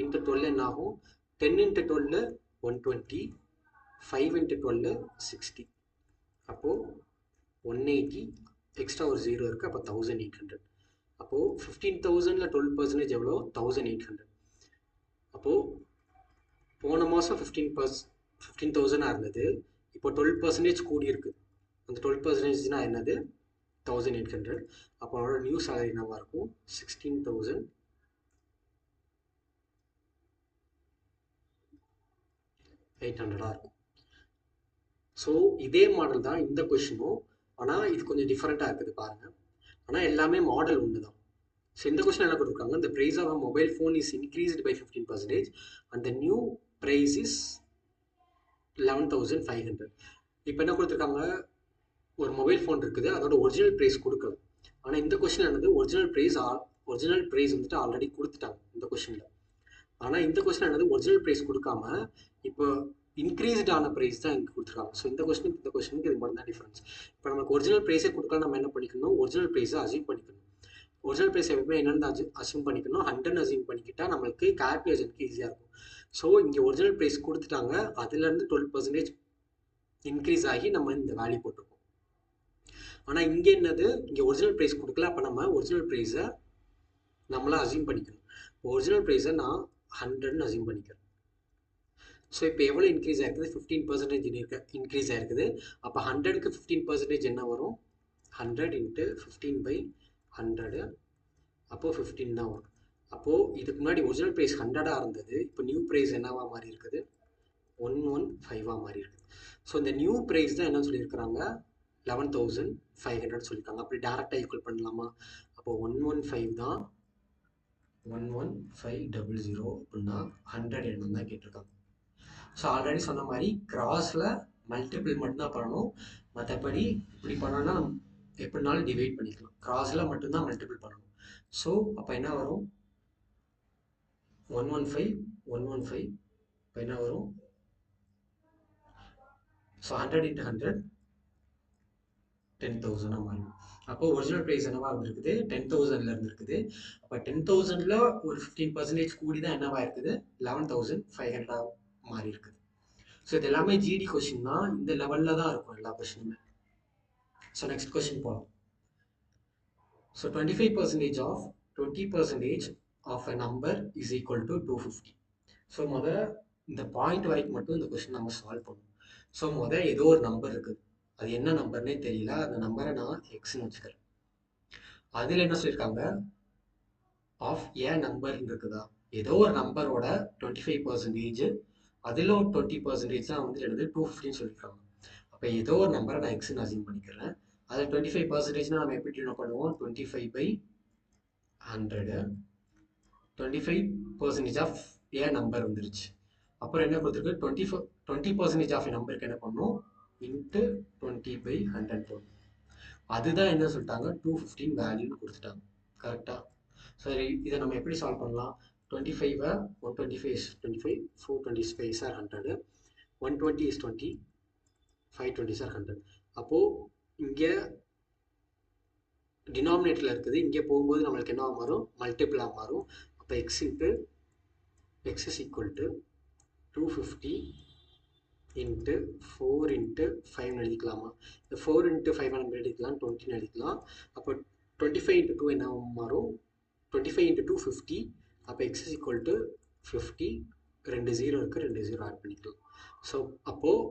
[SPEAKER 2] இன்ட்டு 12 என்ன ஆகும்? 10 இன்ட்டு 12 120, 5 இன்ட்டு 12 60. அப்போது 180 எக்ஸ்ட்ரா ஒரு 0 இருக்குது. அப்போ 1800. அப்போது 15,000ல் 12% எவ்வளோ? 1800. அப்போது போன மாதம் 15,000 இருந்தது, இப்போ 12% கூடி இருக்குது. அந்த 12%னா என்னது? 1800. அப்போ அவனோட நியூ சேலரி என்னவாக இருக்கும்? 16,800 இருக்கும். ஸோ இதே மாடல் தான் இந்த கொஷினும், ஆனால் இது கொஞ்சம் டிஃப்ரெண்ட்டாக இருக்குது பாருங்கள். ஆனால் எல்லாமே மாடல் ஒன்று தான். ஸோ இந்த கொஸ்டின் என்ன கொடுத்துருக்காங்க? the price of a mobile phone is increased by 15% and the new price is 11,500. இப்போ என்ன கொடுத்துருக்காங்க? ஒரு மொபைல் ஃபோன் இருக்குது, அதோட ஒரிஜினல் ப்ரைஸ் கொடுக்கல. ஆனால் இந்த கொஸ்டின் என்னது? ஒரிஜினல் ப்ரைஸ் வந்துட்டு ஆல்ரெடி கொடுத்துட்டாங்க இந்த கொஸ்டினில். ஆனால் இந்த கொஸ்டின் என்னது? ஒரிஜினல் ப்ரைஸ் கொடுக்காம இப்போ இன்க்ரீஸ்ட் ஆன ப்ரைஸ் தான் இங்கே கொடுத்துருக்காங்க. ஸோ இந்த கொஸ்டினுக்கு இது மட்டும் தான் டிஃப்ரென்ஸ். இப்போ நமக்கு ஒரிஜினல் ப்ரைஸே கொடுக்கலாம், நம்ம என்ன பண்ணிக்கணும்? ஒரிஜினல் ப்ரைஸை அசீவ் பண்ணிக்கணும். ஒரிஜினல் ப்ரைஸ் எப்பவுமே என்னென்னு அசியூம் பண்ணிக்கணும்? 100 அசியூம் பண்ணிக்கிட்டா நம்மளுக்கு கால்குலேஷனுக்கு ஈஸியாக இருக்கும். ஸோ இங்கே ஒரிஜினல் ப்ரைஸ் கொடுத்துட்டாங்க, அதுலேருந்து 12% இன்க்ரீஸ் ஆகி நம்ம இந்த வேல்யூ போட்டிருக்கோம். ஆனால் இங்கே என்னது? இங்கே ஒரிஜினல் ப்ரைஸ் கொடுக்கல. அப்போ நம்ம ஒரிஜினல் ப்ரைஸை நம்மளாம் அசியூம் பண்ணிக்கணும். ஒரிஜினல் ப்ரைஸை நான் 100ன்னு அசியூம் பண்ணிக்கிறேன். ஸோ இப்போ எவ்வளோ இன்க்ரீஸ் ஆகிருக்குது? 15% இன்க்ரீஸ் ஆகிருக்குது. அப்போ 100க்கு 15% என்ன வரும்? 100 இன்ட்டு 15/100. அப்போது 15 தான் வரும். அப்போது இதுக்கு முன்னாடி ஒரிஜினல் ப்ரைஸ் 100 இருந்தது, இப்போ நியூ ப்ரைஸ் என்னவா மாறி இருக்குது? 115 மாறி இருக்குது. ஸோ இந்த நியூ ப்ரைஸ் தான் என்ன சொல்லியிருக்கிறாங்க? 11,500 சொல்லியிருக்காங்க. அப்படி டேரெக்டாக ஈக்குவல் பண்ணலாமா? அப்போ அப்போ 115 தான் 11500 அப்படின்னா 100 எண்ணம் தான் கேட்டிருக்காங்க. ஸோ ஆல்ரெடி சொன்ன மாதிரி கிராஸில் மல்டிபிள் மட்டும்தான் பண்ணணும். மற்றபடி இப்படி பண்ணோன்னா எப்படினாலும் டிவைட் பண்ணிக்கலாம். கிராஸில் மட்டும்தான் மல்டிபிள் பண்ணணும். ஸோ அப்போ என்ன வரும் 115 இப்போ என்ன வரும்? ஸோ 100 × 100 10,000 மாறும். அப்போ ஒரிஜினல் ப்ரைஸ் என்னவா இருந்திருக்குது 10,000ல இருந்திருக்குது. அப்போ 10,000ல ஒரு 15% கூடி தான் என்னவா இருக்குது 11,500 மாறி இருக்குது. ஸோ இது எல்லாமே ஜிடி கொஸ்டின் தான். இந்த லெவலில் தான் இருக்கும் எல்லா கொஸ்டினுமே. ஸோ நெக்ஸ்ட் கொஸ்டின் போகலாம். So 25% of 20% of a number is equal to 250. So முதல்ல இந்த பாயிண்ட் வரைக்கும் மட்டும் இந்த கொஸ்டின் நம்ம சால்வ் பண்ணுவோம். ஸோ முதல் ஏதோ ஒரு நம்பர் இருக்குது, அது என்ன நம்பர்னே தெரியல, அந்த நம்பரை நான் எக்ஸ்ன்னு வச்சுக்கிறேன். அதில் என்ன சொல்லியிருக்காங்க ஆஃப் ஏ நம்பர்னு இருக்குதா, ஏதோ ஒரு நம்பரோட 25%, அதில் ஒரு 20% தான் வந்து என்னது 250ன்னு சொல்லியிருக்காங்க. அப்போ ஏதோ ஒரு நம்பரை நான் எக்ஸ்ன்னு அசியூம் பண்ணிக்கிறேன். அதில் 25%னா நம்ம எப்படி என்ன பண்ணுவோம் 25/100 25% ஆஃப் ஏ நம்பர் வந்துருச்சு. அப்புறம் என்ன கொடுத்துருக்கு 20% ஆஃப் நம்பருக்கு என்ன பண்ணணும் இன்ட்டு 20/100 போடணும். அதுதான் என்ன சொல்லிட்டாங்க 215 வேல்யூன்னு கொடுத்துட்டாங்க. கரெக்டாக? சரி, இதை நம்ம எப்படி சால்வ் பண்ணலாம்? 25 125 is 25, 425 are 100, 120 is 20, 520 are 100. அப்போது இங்கே டினாமினேட்டரில் இருக்குது, இங்கே போகும்போது நம்மளுக்கு என்ன மாறும் மல்டிபிளாக மாறும். அப்போ X is equal to 250 into 4 into 5 எழுதிக்கலாமா? இந்த 4 இன்ட்டு 5 எழுதிக்கலாம், 20 எழுதிக்கலாம். அப்போ 25 இன்ட்டு 2 என்ன மாறும் 25 இன்ட்டு 2 50. அப்போ எக்ஸ் இஸ் ஈக்குவல் டு 50, 2 0 இருக்குது, 2 0 ஆட் பண்ணிக்கலாம். ஸோ அப்போது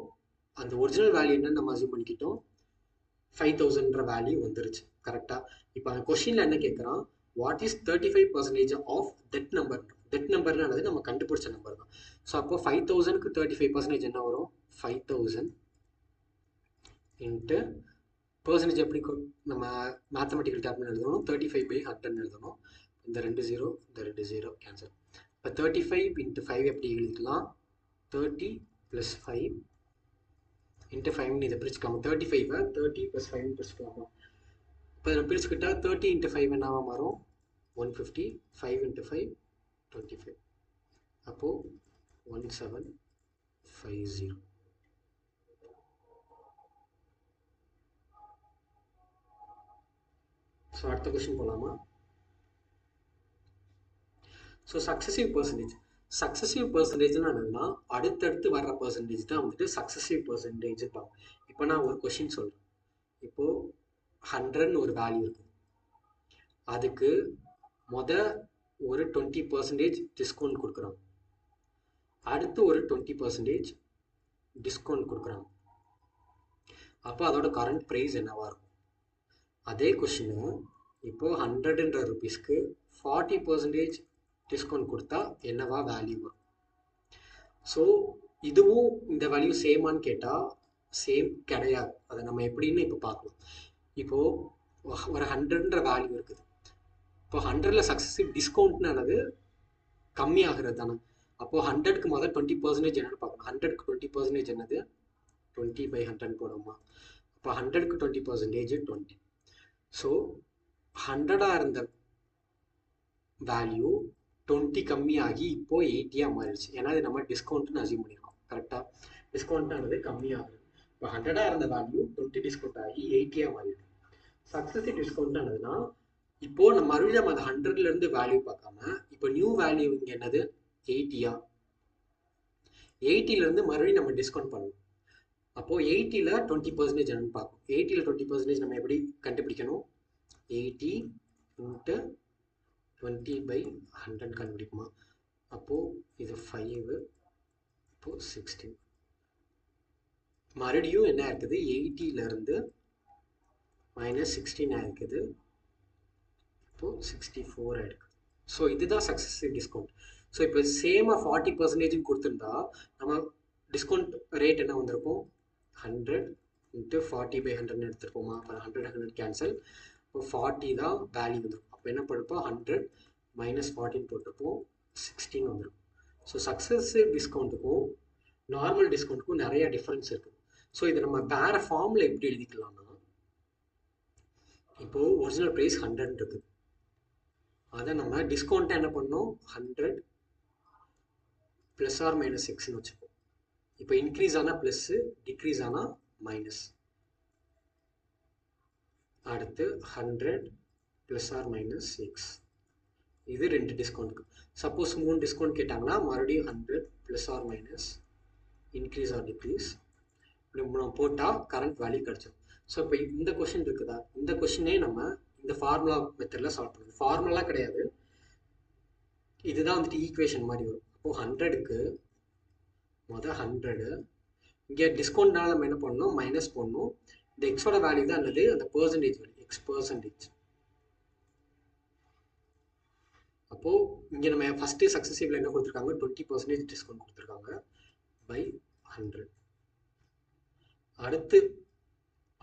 [SPEAKER 2] அந்த ஒரிஜினல் வேல்யூ என்னன்னு நம்ம அசியூம் பண்ணிக்கிட்டோம் 5,000ன்ற வேல்யூ வந்துருச்சு. கரெக்டாக? இப்போ அந்த கொஸ்டினில் என்ன கேட்குறான் what is 35% of that number. That நம்பர்னானது நம்ம கண்டுபிடிச்ச நம்பர் தான். ஸோ அப்போ 5,000க்கு 35% என்ன வரும் 5,000 இன்ட்டு பர்சன்டேஜ் எப்படி நம்ம மேத்தமெட்டிக்கல் டேப்னு எழுதணும் 35/100 எழுதணும். இந்த 2 0 இந்த 2 0 கேன்சல். இப்போ 35 இன்ட்டு 5 எப்படி எழுதிக்கலாம் 30 + 5 இன்ட்டு 5 இதை பிரிச்சுக்கலாமா 35 30 + 5 பிரிச்சுக்கலாமா? இப்போ இதை பிரிச்சுக்கிட்டா 30 இன்ட்டு 5 என்னவா மாறும் 150, 5 இன்ட்டு 5 25. அப்போது 1750. ஸோ அடுத்த கொஸ்டின் போகலாமா? ஸோ சக்ஸசிவ் பர்சன்டேஜ்னு என்னதுன்னா அடுத்தடுத்து வர்ற பர்சன்டேஜ் தான் வந்துட்டு சக்ஸசிவ் பர்சன்டேஜ் தான். இப்போ நான் ஒரு கொஸ்டின் சொல்கிறேன். இப்போது 100ன்னு ஒரு வேல்யூ இருக்குது, அதுக்கு ஒரு 20% டிஸ்கவுண்ட் கொடுக்குறாங்க, அடுத்து ஒரு 20% டிஸ்கவுண்ட் கொடுக்குறாங்க. அப்போ அதோட கரண்ட் ப்ரைஸ் என்னவா இருக்கும்? அதே கொஸ்டின் இப்போது 100ன்ற ருபீஸ்க்கு 40% டிஸ்கவுண்ட் கொடுத்தா என்னவா வேல்யூ வரும்? ஸோ இதுவும் இந்த வேல்யூ சேமான்னு கேட்டால் சேம் கிடையாது. அதை நம்ம எப்படின்னு இப்போ பார்க்கலாம். இப்போது ஒரு 100ன்ற வேல்யூ இருக்குது. இப்போ 100ல் சக்ஸஸிவ் டிஸ்கவுண்ட்னானது கம்மியாகிறது தானே. அப்போது 100க்கு 20% என்னென்னு பார்க்கணும். 100க்கு 20% என்னது 20/100 போடுமா? அப்போ 100க்கு 20% 20. ஸோ 100ஆக இருந்த வேல்யூ 20 கம்மியாகி இப்போது 80 மாறிடுச்சு. ஏன்னா இது நம்ம டிஸ்கவுண்ட்னு அசியூம் பண்ணியிருக்கோம். கரெக்டாக? டிஸ்கவுண்ட்டானது கம்மியாகுது. இப்போ 100ஆக இருந்த வேல்யூ 20 டிஸ்கவுண்ட் ஆகி 80 மாறிடுது. சக்ஸஸிவ் டிஸ்கவுண்ட்னானதுன்னா இப்போது நம்ம மறுபடியும் அந்த 100லேருந்து வேல்யூ பார்க்காம இப்போ நியூ வேல்யூ இங்கே என்னது 80. 80லேருந்து மறுபடியும் நம்ம டிஸ்கவுண்ட் பண்ணணும். அப்போது 80ல் 20% என்னன்னு பார்க்கணும். 80ல் 20% நம்ம எப்படி கண்டுபிடிக்கணும் 80 இன்ட்டு 20/100 கண்டுபிடிக்குமா? அப்போது இது 5, இப்போது 16. மறுபடியும் என்ன இருக்குது 80லேருந்து -16 ஆயிருக்குது, இப்போது 64 ஆயிருக்கு. ஸோ இதுதான் சக்ஸஸிவ் டிஸ்கவுண்ட். ஸோ இப்போ சேமாக 40% கொடுத்துருந்தா நம்ம டிஸ்கவுண்ட் ரேட் என்ன வந்திருக்கும் 100 இன்ட்டு 40/100 எடுத்துருப்போமா? அப்போ 100 கேன்சல். இப்போ 40 தான் வேல்யூ வந்துடும். அப்போ என்ன பண்ணப்போ 100 மைனஸ் 14 போட்டப்போ 16 வந்துடும். ஸோ சக்ஸஸிவ் டிஸ்கவுண்ட்டுக்கும் நார்மல் டிஸ்கவுண்ட்டுக்கும் நிறைய டிஃப்ரென்ஸ் இருக்குது. ஸோ இதை நம்ம வேறு ஃபார்மில் எப்படி எழுதிக்கலாம்னா, இப்போது ஒரிஜினல் ப்ரைஸ் 100 இருக்குது, அதை நம்ம டிஸ்கவுண்ட்டாக என்ன பண்ணோம், 100 ப்ளஸ் ஆர் மைனஸ் எக்ஸ்ன்னு வச்சுப்போம். இப்போ இன்க்ரீஸ் ஆனால் ப்ளஸ்ஸு, டிக்ரீஸ் ஆனால் மைனஸ். அடுத்து 100 ப்ளஸ் ஆர் மைனஸ் எக்ஸ். இது 2 டிஸ்கவுண்ட்டுக்கு. சப்போஸ் 3 டிஸ்கவுண்ட் கேட்டாங்கன்னா மறுபடியும் 100 plus or minus increase or decrease இப்படி நம்ம போட்டால் கரண்ட் வேல்யூ கிடச்சிடும். ஸோ இப்போ இந்த கொஷின் இருக்குதா, இந்த கொஷினே நம்ம இந்த ஃபார்முலா மெத்தடில் சால்வ் பண்ணுவோம். ஃபார்முலாலாம் கிடையாது, இதுதான் வந்துட்டு ஈக்குவேஷன் மாதிரி வரும். அப்போது 100க்கு மொதல் 100 இங்கே டிஸ்கவுண்ட்னால நம்ம என்ன பண்ணணும், மைனஸ் பண்ணணும். இந்த எக்ஸோட வேல்யூ தான் என்னது, அந்த பெர்சன்டேஜ் வேல்யூ, எக்ஸ் பெர்சன்டேஜ். அப்போது இங்கே நம்ம ஃபஸ்ட்டு சக்ஸஸிவ்ல என்ன கொடுத்துருக்காங்க, 20% டிஸ்கவுண்ட் கொடுத்துருக்காங்க பை 100.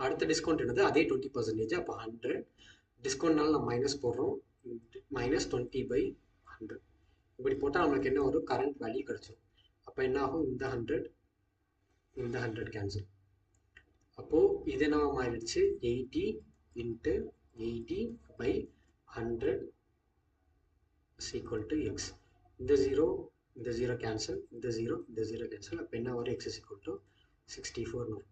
[SPEAKER 2] அடுத்த டிஸ்கவுண்ட் என்னது, அதே 20%. அப்போ 100 டிஸ்கவுண்ட்னால நம்ம மைனஸ் போடுறோம், மைனஸ் 20 பை 100. இப்படி போட்டால் நம்மளுக்கு என்ன வரும், கரண்ட் வேல்யூ கிடச்சிடும். அப்போ என்ன ஆகும், இந்த 100 கேன்சல். அப்போது இது என்னவா மாறிடுச்சு, 80 into 80 by 100 equal to X. இந்த 0 கேன்சல், இந்த 0 கேன்சல். அப்போ என்ன வரும், எக்ஸ் ஈக்குவல் டு 64 வரும்.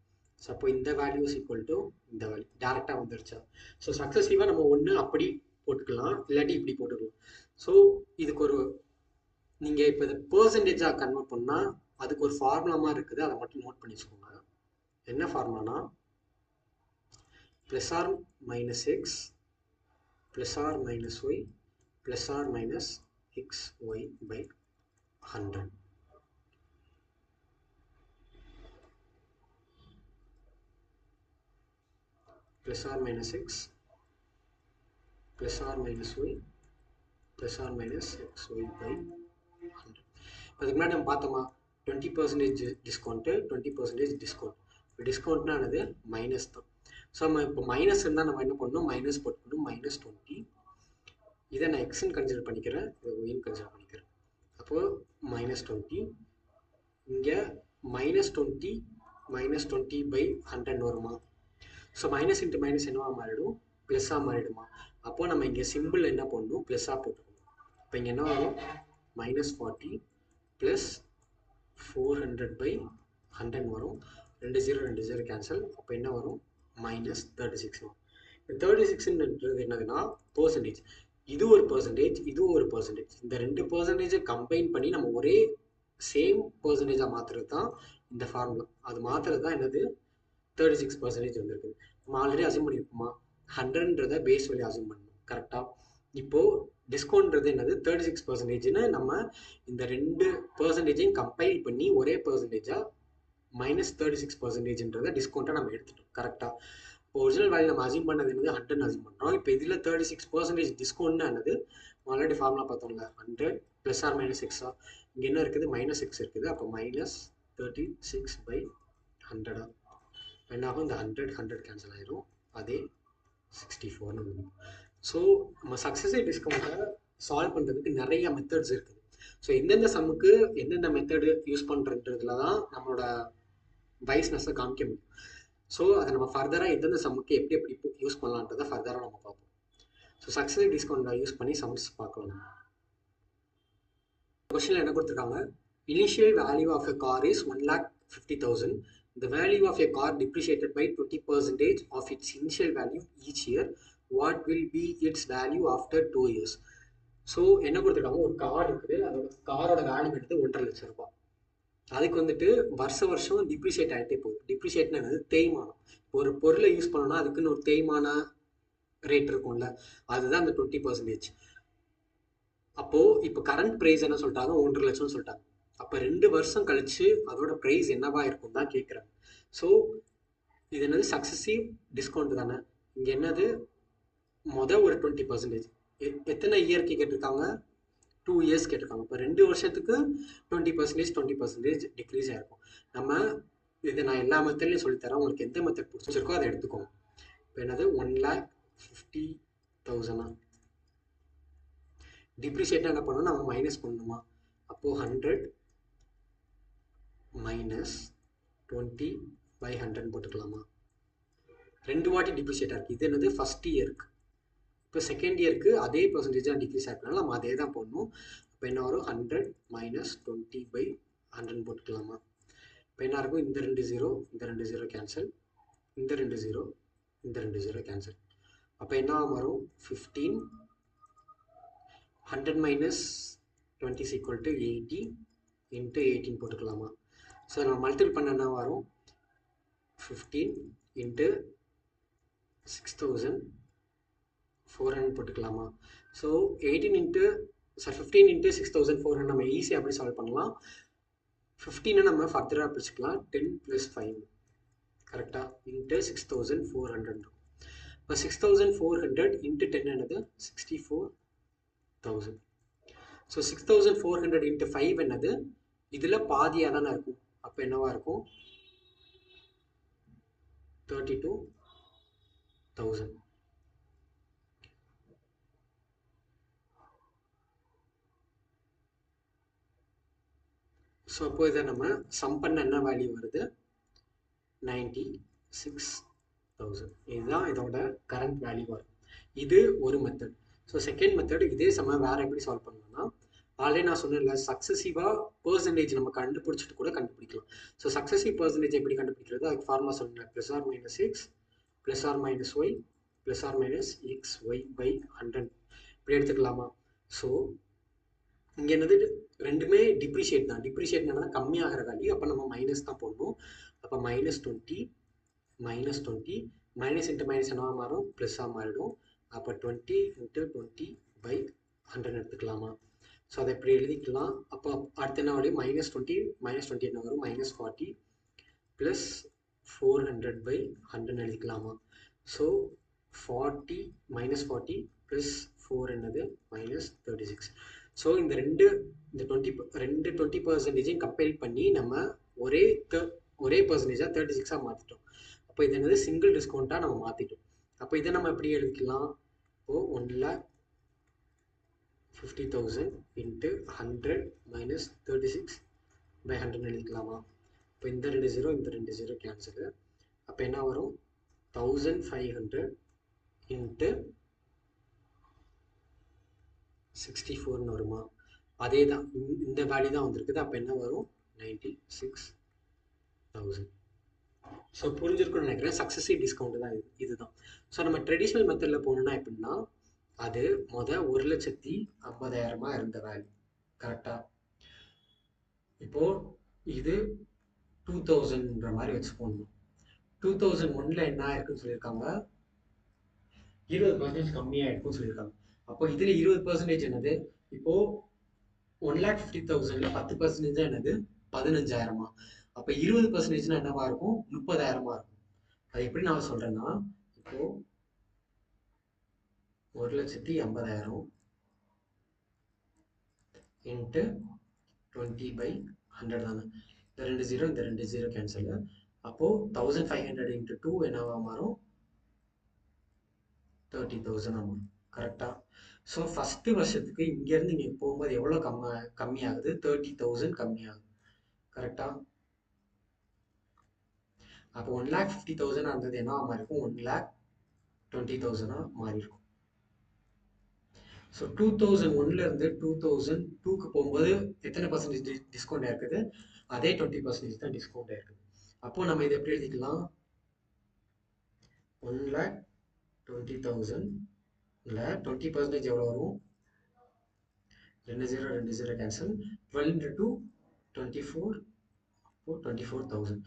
[SPEAKER 2] ஸோ அப்போ இந்த வேல்யூ ஈக்குவல் டு இந்த வேல்யூ டேரெக்டாக வந்துருச்சா. ஸோ சக்ஸஸிவாக நம்ம ஒன்று அப்படி போட்டுக்கலாம், இல்லாட்டி இப்படி போட்டுக்கலாம். ஸோ இதுக்கு ஒரு நீங்கள் இப்போ இதை பெர்சன்டேஜாக கன்வெர்ட் பண்ணால் அதுக்கு ஒரு ஃபார்முலாமா இருக்குது, அதை மட்டும் நோட் பண்ணி வச்சுக்கோங்க. என்ன ஃபார்முலானா, plus or minus X plus or minus Y plus or minus X Y by 100. Plus or minus X plus or minus Y plus or minus X Y by 100. அதுக்கு முன்னாடி நம்ம பார்த்தோமா, 20% டிஸ்கவுண்ட்டு, 20% டிஸ்கவுண்ட். இப்போ டிஸ்கவுண்ட்னா என்னது, மைனஸ் தான். So நம்ம இப்போ minus இருந்தால் நம்ம என்ன பண்ணணும், மைனஸ் போட்டுக்கணும், மைனஸ் 20. இதை நான் எக்ஸ்ன்னு கன்சிடர் பண்ணிக்கிறேன், இதை ஒய்ன்னு கன்சிடர் பண்ணிக்கிறேன். அப்போது மைனஸ் 20, இங்கே மைனஸ் 20 பை 100 வருமா. ஸோ மைனஸ் இன்ட்டு மைனஸ் என்னவா மாறிடும், ப்ளஸ்ஸாக மாறிடுமா. அப்போது நம்ம இங்கே சிம்பிள் என்ன பண்ணணும், ப்ளஸ்ஸாக போட்டுக்கணும். இப்போ இங்கே என்ன வரும், மைனஸ் 40 ப்ளஸ் 400 பை 100 வரும். 2 0 கேன்சல். அப்போ என்ன வரும், மைனஸ் 36 வரும். இந்த 36ன்றது என்னதுன்னா பர்சன்டேஜ். இது ஒரு பர்சன்டேஜ், இதுவும் ஒரு பர்சன்டேஜ். இந்த 2 பர்சன்டேஜை கம்பைன் பண்ணி நம்ம ஒரே சேம் பர்சன்டேஜாக மாற்றுறது தான் இந்த ஃபார்முலா. அது மாற்றுறது தான் என்னது, 36% வந்துருக்குது. நம்ம ஆல்ரெடி அசியூம் பண்ணியிருப்போமா, 100ன்றதை பேஸ் வேல்யூ அசியூம் பண்ணணும் கரெக்டாக. இப்போது டிஸ்கவுண்ட்றது என்னது, 36%ன்னு நம்ம இந்த 2 பர்சன்டேஜையும் கம்பைல் பண்ணி ஒரே பர்சன்டேஜாக மைனஸ் 36%ன்றதை டிஸ்கவுண்ட்டாக நம்ம எடுத்துட்டோம் கரெக்டாக. இப்போ ஒரிஜினல் வேல்யூ நம்ம அசியூம் பண்ணது என்னது, 100 அசியூம் பண்ணுறோம். இப்போ இதில் 36% டிஸ்கவுண்ட்னா என்னது, ஆல்ரெடி ஃபார்முலா பார்த்தோம்ல, 100 ப்ளஸ் ஆர் மைனஸ் எக்ஸா. இங்கே என்ன இருக்குது, மைனஸ் எக்ஸ் இருக்குது. அப்போ மைனஸ் 36 பை 100. என்ன ஆகும், இந்த 100 கேன்சல் ஆயிரும், அதே 64ன்னு வரும். ஸோ நம்ம சக்ஸஸிவ் டிஸ்கவுண்ட்டை சால்வ் பண்ணுறதுக்கு நிறைய மெத்தட்ஸ் இருக்குது. ஸோ எந்தெந்த சம்முக்கு எந்தெந்த மெத்தடு யூஸ் பண்ணுறதுல தான் நம்மளோட வைஸ்னஸை காமிக்க முடியும். ஸோ அதை நம்ம ஃபர்தராக எந்தெந்த சம்முக்கு எப்படி எப்படி யூஸ் பண்ணலான்றதை ஃபர்தராக நம்ம பார்ப்போம். ஸோ சக்ஸஸிவ் டிஸ்கவுண்ட்டை யூஸ் பண்ணி சம்ஸ் பார்க்கலாம். கொஸ்டினில் என்ன கொடுத்துருக்காங்க, initial value of a car is 1,50,000. The value of a car depreciated by 20% of its initial value each year. What will be its value after 2 years? So என்ன கொடுத்துருக்காங்க, ஒரு car இருக்குது, அதோட காரோட வேல்யூ எடுத்து 1,50,000 ரூபாய். அதுக்கு வந்துட்டு வருஷம் டிப்ரிஷியேட் ஆகிட்டே போகுது. டிப்ரிஷியேட்னா என்னது, தேய்மானம். ஒரு பொருளை யூஸ் பண்ணோம்னா அதுக்குன்னு ஒரு தேய்மான ரேட் இருக்கும்ல, அதுதான் அந்த 20%. அப்போது இப்போ கரண்ட் ப்ரைஸ் என்ன சொல்லிட்டாங்க, 1,50,000 சொல்லிட்டாங்க. அப்போ 2 வருஷம் கழிச்சு அதோட ப்ரைஸ் என்னவா இருக்கும் தான் கேட்குறாங்க. ஸோ இது என்னது, சக்ஸஸிவ் டிஸ்கவுண்ட் தானே. இங்கே என்னது, ஒரு 20%. எத்தனை இயர்க்கு கேட்டிருக்காங்க, 2 இயர்ஸ் கேட்டிருக்காங்க. இப்போ 2 வருஷத்துக்கு 20% டிக்ரீஸ் ஆகிருக்கும். நம்ம இதை நான் எல்லா மெத்தட்லையும் சொல்லித்தரேன், உங்களுக்கு எந்த மெத்தட் பிடிச்சிருக்கோ அதை எடுத்துக்கோங்க. இப்போ என்னது, 1,50,000. டிப்ரிஷியேட்னா என்ன பண்ணணும், நம்ம மைனஸ் பண்ணணுமா? அப்போது 100 மைனஸ் 20/100 போட்டுக்கலாமா? 2 வாட்டி டிப்ரிஷியேட் ஆகிருக்கு. இது என்னது ஃபஸ்ட் இயருக்கு. இப்போ செகண்ட் இயருக்கு அதே பர்சன்டேஜாக டிக்ரீஸ் ஆகிறதுனால நம்ம அதே தான் போடணும். இப்போ என்ன வரும், 100 மைனஸ் 20/100 போட்டுக்கலாமா? இப்போ என்ன இருக்கும், இந்த 2 0 இந்த 2 0 கேன்சல், இந்த 2 0 இந்த 2 0 கேன்சல். அப்போ என்ன வரும், 15. 100 minus 20 is equal to 80 into 18 போட்டுக்கலாமா? ஸோ நம்ம மல்டிபிள் பண்ண என்ன வரும், 15 into 6400 போட்டுக்கலாமா? ஸோ 18 into 15 into 6400 நம்ம ஈஸியாக அப்படி சால்வ் பண்ணலாம். 15 நம்ம ஃபர்தராக பிடிச்சிக்கலாம், 10 + 5 கரெக்டாக இன்ட்டு 6400. இப்போ 6400 இன்ட்டு 10 என்னது, 64,000. ஸோ 6400 இன்ட்டு 5 என்னது, இதில் பாதியாக தானே இருக்கும். அப்போ என்னவா இருக்கும், 32,000. ஸோ அப்போ இதை நம்ம சம் பண்ண என்ன வேல்யூ வருது, 96,000. இதுதான் இதோட கரண்ட் வேல்யூ வரும். இது ஒரு மெத்தட். ஸோ செகண்ட் மெத்தட், இதே சம வேற எப்படி சால்வ் பண்ணலாம்னா, ஆல்ரெடி நான் சொன்னேன்ல, சக்ஸசிவாக பர்சன்டேஜ் நம்ம கண்டுபிடிச்சிட்டு கூட கண்டுபிடிக்கலாம். ஸோ சக்ஸசிவ் பர்சன்டேஜ் எப்படி கண்டுபிடிக்கிறது, அதுக்கு ஃபார்முலா சொன்னேன், +or-x +or-y +or-xy/100 இப்படி எடுத்துக்கலாமா? ஸோ இங்கே என்னது, ரெண்டுமே டிப்ரிஷியேட் தான். டிப்ரிஷியேட்னா கம்மியாகிற வேல்யூ, அப்போ நம்ம மைனஸ் தான் போடணும். அப்போ -20 மைனஸ் இன்ட்டு மைனஸ் என்னவா மாறும், ப்ளஸ்ஸாக மாறிடும். அப்போ 20 × 20/100 எடுத்துக்கலாமா? ஸோ அதை இப்படி எழுதிக்கலாம். அப்போ அடுத்து என்ன வேல்யூ, -20 என்ன வரும், -40 + 400/100 எழுதிக்கலாமா? ஸோ 40 -40 + 4 என்னது, -36. ஸோ இந்த ரெண்டு 20% கம்பேர் பண்ணி நம்ம ஒரே பர்சன்டேஜாக 36ஆக மாற்றிட்டோம். அப்போ இது என்னது, சிங்கிள் டிஸ்கவுண்ட்டாக நம்ம மாற்றிட்டோம். அப்போ இதை நம்ம எப்படி எழுதிக்கலாம், இப்போது 1,50,000 × 100 மைனஸ் 36/100 எழுதிக்கலாமா? இப்போ இந்த 2 0 இந்த 2 0 கேன்சலு. அப்போ என்ன வரும், 1500 × 64 வருமா? அதே தான், இந்த வேல்யூ தான் வந்திருக்குது. அப்போ என்ன வரும், 96,000. ஸோ புரிஞ்சிருக்குன்னு நினைக்கிறேன். சக்ஸஸிவ் டிஸ்கவுண்ட் தான் இதுதான். ஸோ நம்ம ட்ரெடிஷ்னல் மெத்தடில் போகணுன்னா எப்படின்னா, அது 1,50,000 இருந்த வேல்யூ கரெக்டாக. இப்போது இது 2000ன்ற மாதிரி வச்சு போடணும். 2001 என்ன இருக்குன்னு சொல்லியிருக்காங்க, 20% கம்மியாக இருக்குன்னு சொல்லியிருக்காங்க. அப்போ இதில் 20% என்னது, இப்போது 1,50,000ல் 10% என்னது, 15,000. அப்போ 20% என்னவா இருக்கும், 30,000 இருக்கும். அது எப்படி நான் சொல்கிறேன்னா, இப்போது 1,80,000 × 20/100 தானே. இந்த 2 0 இந்த 2 0 கேன்சல். அப்போது 1500 × 2 என்னவா மாறும், 30,000 மாறும் கரெக்டாக. ஸோ ஃபஸ்ட்டு வருஷத்துக்கு இங்கேருந்து இங்கே போகும்போது எவ்வளோ கம்மியாகுது, 30,000 கம்மியாகுது கரெக்டாக. அப்போ 1,50,000 இருந்தது என்ன மாறி இருக்கும், 1,20,000 மாறி இருக்கும். ஸோ 2001 2002க்கு போகும்போது எத்தனை பர்சன்டேஜ் டிஸ்கவுண்ட் இருக்குது, அதே 20% தான் டிஸ்கவுண்ட் இருக்குது. அப்போது நம்ம இதை எப்படி எழுதிக்கலாம், 1,20,000 20% எவ்வளோ வரும், 2 0 2 0 கேன்சல், 12 × 24 அப்போது 24,000.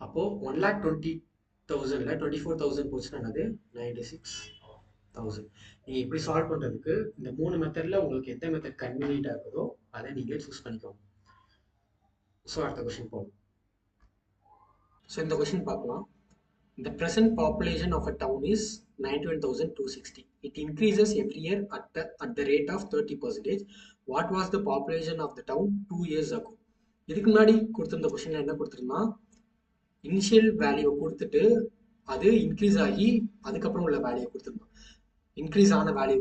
[SPEAKER 2] அப்போது 1,20,000ல் 24,000 போச்சுன்னா என்னது, 96,000. நீங்கள் இப்படி சால்வ் பண்ணுறதுக்கு இந்த 3 மெத்தடில் உங்களுக்கு எந்த மெத்தட் கன்வீனியண்ட்டாக இருக்குதோ அதை நீங்கள் சூஸ் பண்ணிக்கோங்க. ஸோ அடுத்த கொஸ்டின் போகலாம். ஸோ இந்த கொஸ்டின் பார்க்கலாம். The present population of a town is 91,260. It increases every year at the rate of 30%. What was the population of the town 2 years ago? இதுக்கு முன்னாடி கொடுத்துருந்த கொஸ்டின் என்ன கொடுத்துருந்தா, இனிஷியல் வேல்யூவை கொடுத்துட்டு அது இன்க்ரீஸ் ஆகி அதுக்கப்புறம் உள்ள வேல்யூ கொடுத்துருந்தோம். இன்க்ரீஸ் ஆன வேல்யூ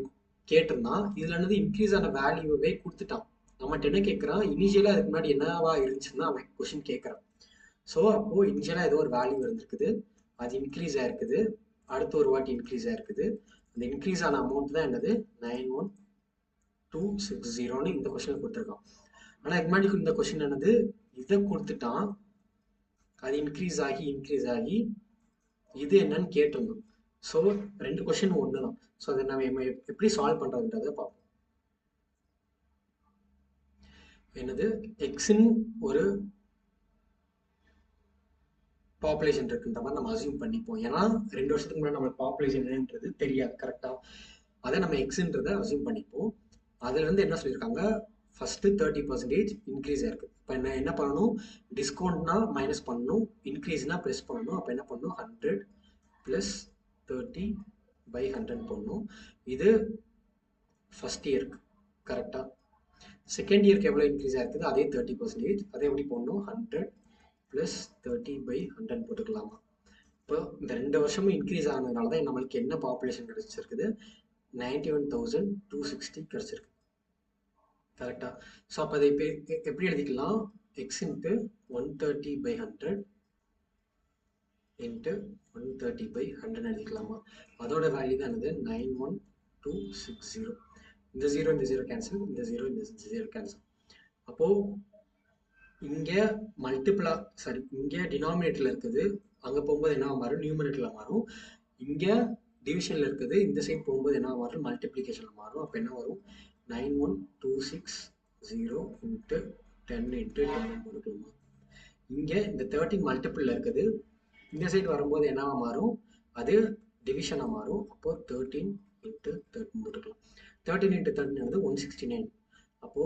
[SPEAKER 2] கேட்டிருந்தான். இதுல என்னது இன்க்ரீஸ் ஆன வேல்யூவே கொடுத்துட்டான். நம்மகிட்ட என்ன கேட்கறான், இனிஷியலா அதுக்கு முன்னாடி என்னவா இருந்துச்சுன்னு அவன் கொஸ்டின் கேட்கறான். ஸோ அப்போ இனிஷியலா ஏதோ ஒரு வேல்யூ இருந்திருக்குது, அது இன்க்ரீஸ் ஆயிருக்குது, அடுத்த ஒரு வாட்டி இன்க்ரீஸ் ஆயிருக்குது. அந்த இன்க்ரீஸ் ஆன அமௌண்ட் தான் என்னது 91260 இந்த கொஸ்டின் கொடுத்துருக்கான். ஆனா இதுக்கு முன்னாடி இந்த கொஸ்டின் என்னது, இதை கொடுத்துட்டான், அது இன்க்ரீஸ் ஆகி இது என்னன்னு கேட்டிருந்தோம். ஸோ ரெண்டு கொஸ்டின் ஒன்று தான். ஸோ அதை நம்ம எப்படி சால்வ் பண்றதுன்றதை பார்ப்போம். என்னது எக்ஸின் ஒரு பாப்புலேஷன் இருக்குன்ற மாதிரி நம்ம அசியூம் பண்ணிப்போம். ஏன்னா 2 வருஷத்துக்கு முன்னாடி நம்மளுக்கு பாப்புலேஷன் என்னன்றது தெரியாது கரெக்டா. அதை நம்ம எக்ஸ்ன்றதை அசியூம் பண்ணிப்போம். அதுல இருந்து என்ன சொல்லியிருக்காங்க, ஃபர்ஸ்ட் 30% இன்க்ரீஸ் ஆயிருக்கு. இப்போ என்ன பண்ணணும், டிஸ்கவுண்ட்னா மைனஸ் பண்ணணும், இன்க்ரீஸ்னா ப்ளஸ் பண்ணணும். அப்போ என்ன பண்ணணும், 100 + 30/100 பண்ணணும். இது ஃபர்ஸ்ட் இயருக்கு கரெக்டா. செகண்ட் இயருக்கு எவ்வளோ இன்க்ரீஸ் ஆயிருக்குது, அதே 30%. அதே எப்படி பண்ணணும், 100 + 30/100 போட்டுக்கலாமா. இப்போ இந்த 2 வருஷமும் இன்க்ரீஸ் ஆனதுனால தான் நம்மளுக்கு என்ன பாப்புலேஷன் கிடைச்சிருக்குது, 91,260 கிடைச்சிருக்கு கரெக்டா. ஸோ அப்போ அதை இப்போ எப்படி எழுதிக்கலாம், எக்ஸ் இன்ட்டு 130/100 இன்ட்டு 130/100 எழுதிக்கலாமா. அதோட வேல்யூ தான் என்னது 91260. இந்த ஜீரோ கேன்சல், இந்த ஜீரோ கேன்சல். அப்போ இங்க மல்டிபிளா சாரி, இங்க டினாமினேட்டர்ல இருக்குது, அங்க போகும்போது என்ன மாறும், நியூமரேட்டர்ல மாறும். இங்க டிவிஷன்ல இருக்குது, இந்த சைட் போகும்போது என்ன மாறும், மல்டிப்ளிகேஷன்ல மாறும். அப்போ என்ன வரும், 91260 இன்ட்டு 10 இன்ட்டு 10 போட்டுக்கலாமா. இங்க இந்த 13 மல்டிபிள்ல இருக்குது, இந்த சைடு வரும்போது என்னவா மாறும், அது டிவிஷனா மாறும். அப்போ 13 இன்ட்டு 13 போட்டுக்கலாம். 13 இன்ட்டு 13 வந்து 169. அப்போ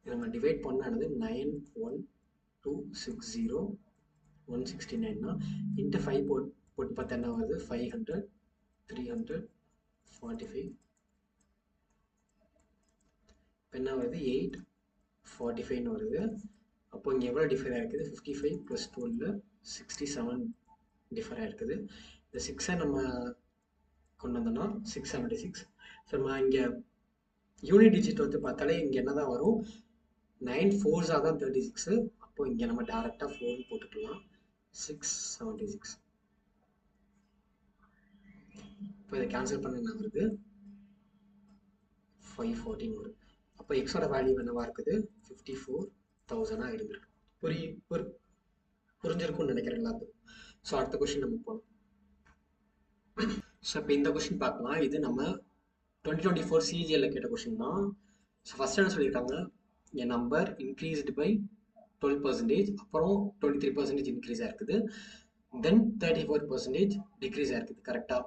[SPEAKER 2] நம்ம டிவைட் பண்ணது 91260 169 இன்ட்டு 5 போட்டு பார்த்தா என்ன வருது, 500 345 என்ன வருது, 845 வருது. அப்போ இங்கே எவ்வளோ டிஃபர் ஆயிருக்குது, 55 + 12 67 டிஃபர் ஆயிருக்குது. இந்த 6 நம்ம கொண்டு வந்தோம்னா 676. ஸோ நம்ம இங்கே யூனிட் டிஜிட் வந்து பார்த்தாலே இங்கே என்னதான் வரும், 9 4s தான் 36. அப்போ இங்கே நம்ம டேரெக்டாக 4 போட்டுக்கலாம், 676. இப்போ இதை கேன்சல் பண்ண என்ன வருது, 514 வரும். அப்போ எக்ஸோட வேல்யூ என்னவா இருக்குது, 54,000 இருந்திருக்கு. புரிஞ்சிருக்கும்னு நினைக்கிறேன் எல்லாத்துக்கும். ஸோ அடுத்த கொஸ்டின் நம்ம போகலாம். ஸோ இப்போ இந்த கொஸ்டின் பார்க்கலாம். இது நம்ம 2024 CGL கேட்ட கொஸ்டின் தான். ஸோ ஃபர்ஸ்ட் என்ன சொல்லியிருக்காங்க, என் நம்பர் இன்க்ரீஸ்டு பை 12%, அப்புறம் 23% இன்க்ரீஸ் ஆயிருக்குது, தென் 34% டிக்ரீஸ் ஆயிருக்குது கரெக்டாக.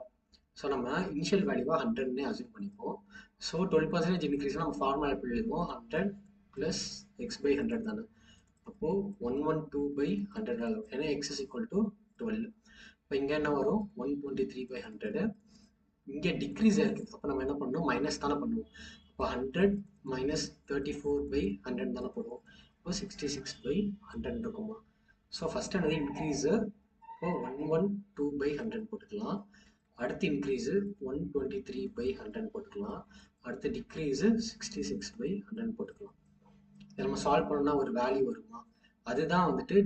[SPEAKER 2] ஸோ நம்ம இனிஷியல் வேல்யூவாக 100ன்னு அசியூம் பண்ணிப்போம். ஸோ 12% இன்க்ரீஸ்னால் நம்ம ஃபார்முலா எப்படி எழுதுவோம், 100 + x/100 தானே. அப்போது 112/100 ஏன்னா x = 12. இப்போ இங்கே என்ன வரும், 123/100. இங்கே டிக்ரீஸ் ஆயிருக்குது, அப்போ நம்ம என்ன பண்ணணும், மைனஸ் தானே பண்ணுவோம். அப்போ 100 - 34/100 தானே போடுவோம். இப்போ 66/100 இருக்குமா. ஸோ ஃபர்ஸ்ட் என்னது இன்க்ரீஸு, இப்போ 112/100 போட்டுக்கலாம். அடுத்து இன்க்ரீஸு 123/100 போட்டுக்கலாம். அடுத்து டிக்ரீஸு 66/100 போட்டுக்கலாம். இதை நம்ம சால்வ் பண்ணோம்னா ஒரு வேல்யூ வருமா, அதுதான் வந்துட்டு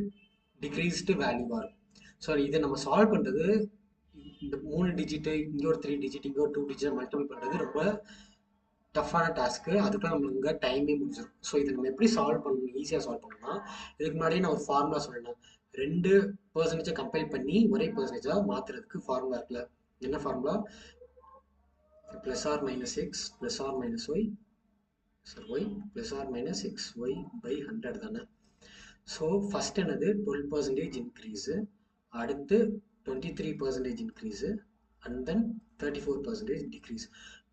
[SPEAKER 2] டிக்ரீஸ்டு வேல்யூவாக இருக்கும். ஸோ இதை நம்ம சால்வ் பண்ணுறது, இந்த 3 டிஜிட்டு, இங்கே ஒரு 3 டிஜிட், இங்கே ஒரு 2 டிஜிட் மல்டிபிள் பண்ணுறது ரொம்ப டஃப்பான டாஸ்க்கு. அதுக்குள்ள நம்மளுக்கு இங்கே டைமே முடிஞ்சிடும். ஸோ இதை நம்ம எப்படி சால்வ் பண்ணணும், ஈஸியாக சால்வ் பண்ணணும்னா, இதுக்கு முன்னாடியே நான் ஒரு ஃபார்முலா சொல்லணும். 2% கம்பைல் பண்ணி ஒரே பர்சன்டேஜாக மாற்றுறதுக்கு ஃபார்முலா இருக்குல்ல, என்ன formula, +r - x + r - y y + r - xy/100 தானே. ஸோ ஃபர்ஸ்ட் என்னது 12% இன்க்ரீஸு, அடுத்து 23% இன்க்ரீஸு, அண்ட் தென் 34% டிக்ரீஸ்.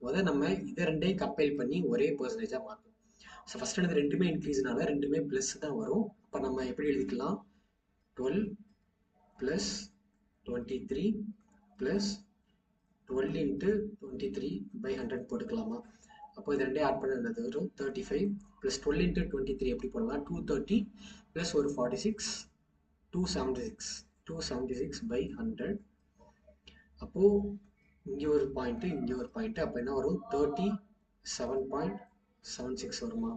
[SPEAKER 2] முதல்ல நம்ம இதை ரெண்டையும் கம்பைல் பண்ணி ஒரே பர்சன்டேஜாக மாற்றணும். ஸோ ஃபர்ஸ்ட் என்னது ரெண்டுமே இன்க்ரீஸ்னால ரெண்டுமே ப்ளஸ் தான் வரும். இப்போ நம்ம எப்படி எழுதிக்கலாம், 12 + 23 + 12 × 23/100 போட்டுக்கலாமா. அப்போ இது ரெண்டே ஆட் பண்ண என்னது வரும், 35 + 12 × 23 எப்படி போடலாம், 230 + ஒரு 46 276 276/100. அப்போது இங்கே ஒரு பாயிண்ட்டு, இங்கே ஒரு பாயிண்ட்டு. அப்போ என்ன வரும்? 37.76 வருமா?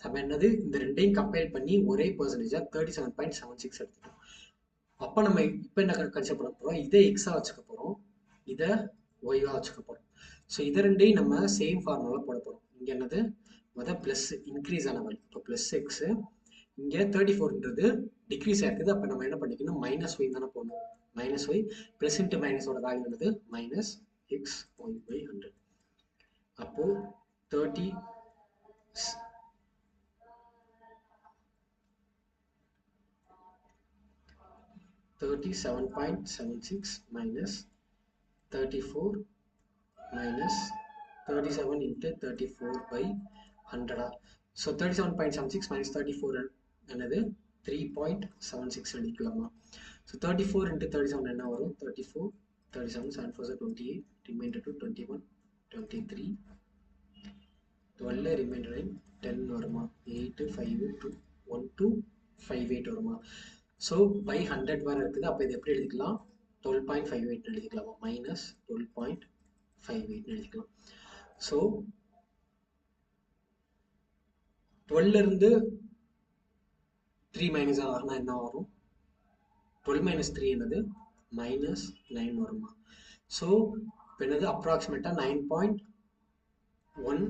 [SPEAKER 2] அப்போ என்னது? இந்த ரெண்டையும் கம்பேர் பண்ணி ஒரே பர்சன்டேஜாக 37.76 எடுத்துக்கணும். அப்போ நம்ம இப்போ என்ன கன்சிடர் பண்ண போகிறோம்? இதை எக்ஸாக வச்சுக்க போகிறோம், இதை ஒய்வாக வச்சுக்க போகிறோம். ஸோ இதை ரெண்டையும் நம்ம சேம் ஃபார்முலா போட போகிறோம். இங்கே என்னது? மொதல் ப்ளஸ் இன்க்ரீஸ் ஆன வேல்யூ. இப்போ ப்ளஸ் எக்ஸு, இங்கே 34ன்றது டிக்ரீஸ் ஆயிருக்குது. அப்போ நம்ம என்ன பண்ணிக்கணும்? மைனஸ் ஒய் தானே போடணும். மைனஸ் ஒய் ப்ளஸ் இன்ட்டு மைனஸோட வேல்யூ என்னது? Minus X Y by 100. அப்போ 37.76 minus 34 minus 37 into 34 by 100. So 37.76 minus 34 என்னது? 3.76 எடுக்கலாமா? So 34 into 37 என்ன வரும்? 34, 37, 7 4 28, remainder to 21, 23, 12 remainder in 10 வருமா? 8, 5, 2, 1, 2, 5, 8 வருமா? ஸோ பை 100 வர இருக்குது. அப்போ இது எப்படி எழுதிக்கலாம்? 12.58 எழுதிக்கலாமா? மைனஸ் 12.58 எழுதிக்கலாம். ஸோ 12லேருந்து 3 மைனஸ் ஆகுனா என்ன வரும்? 12 மைனஸ் 3 என்னது? மைனஸ் 9 வருமா? ஸோ இப்போ என்னது? அப்ராக்சிமேட்டாக 9.18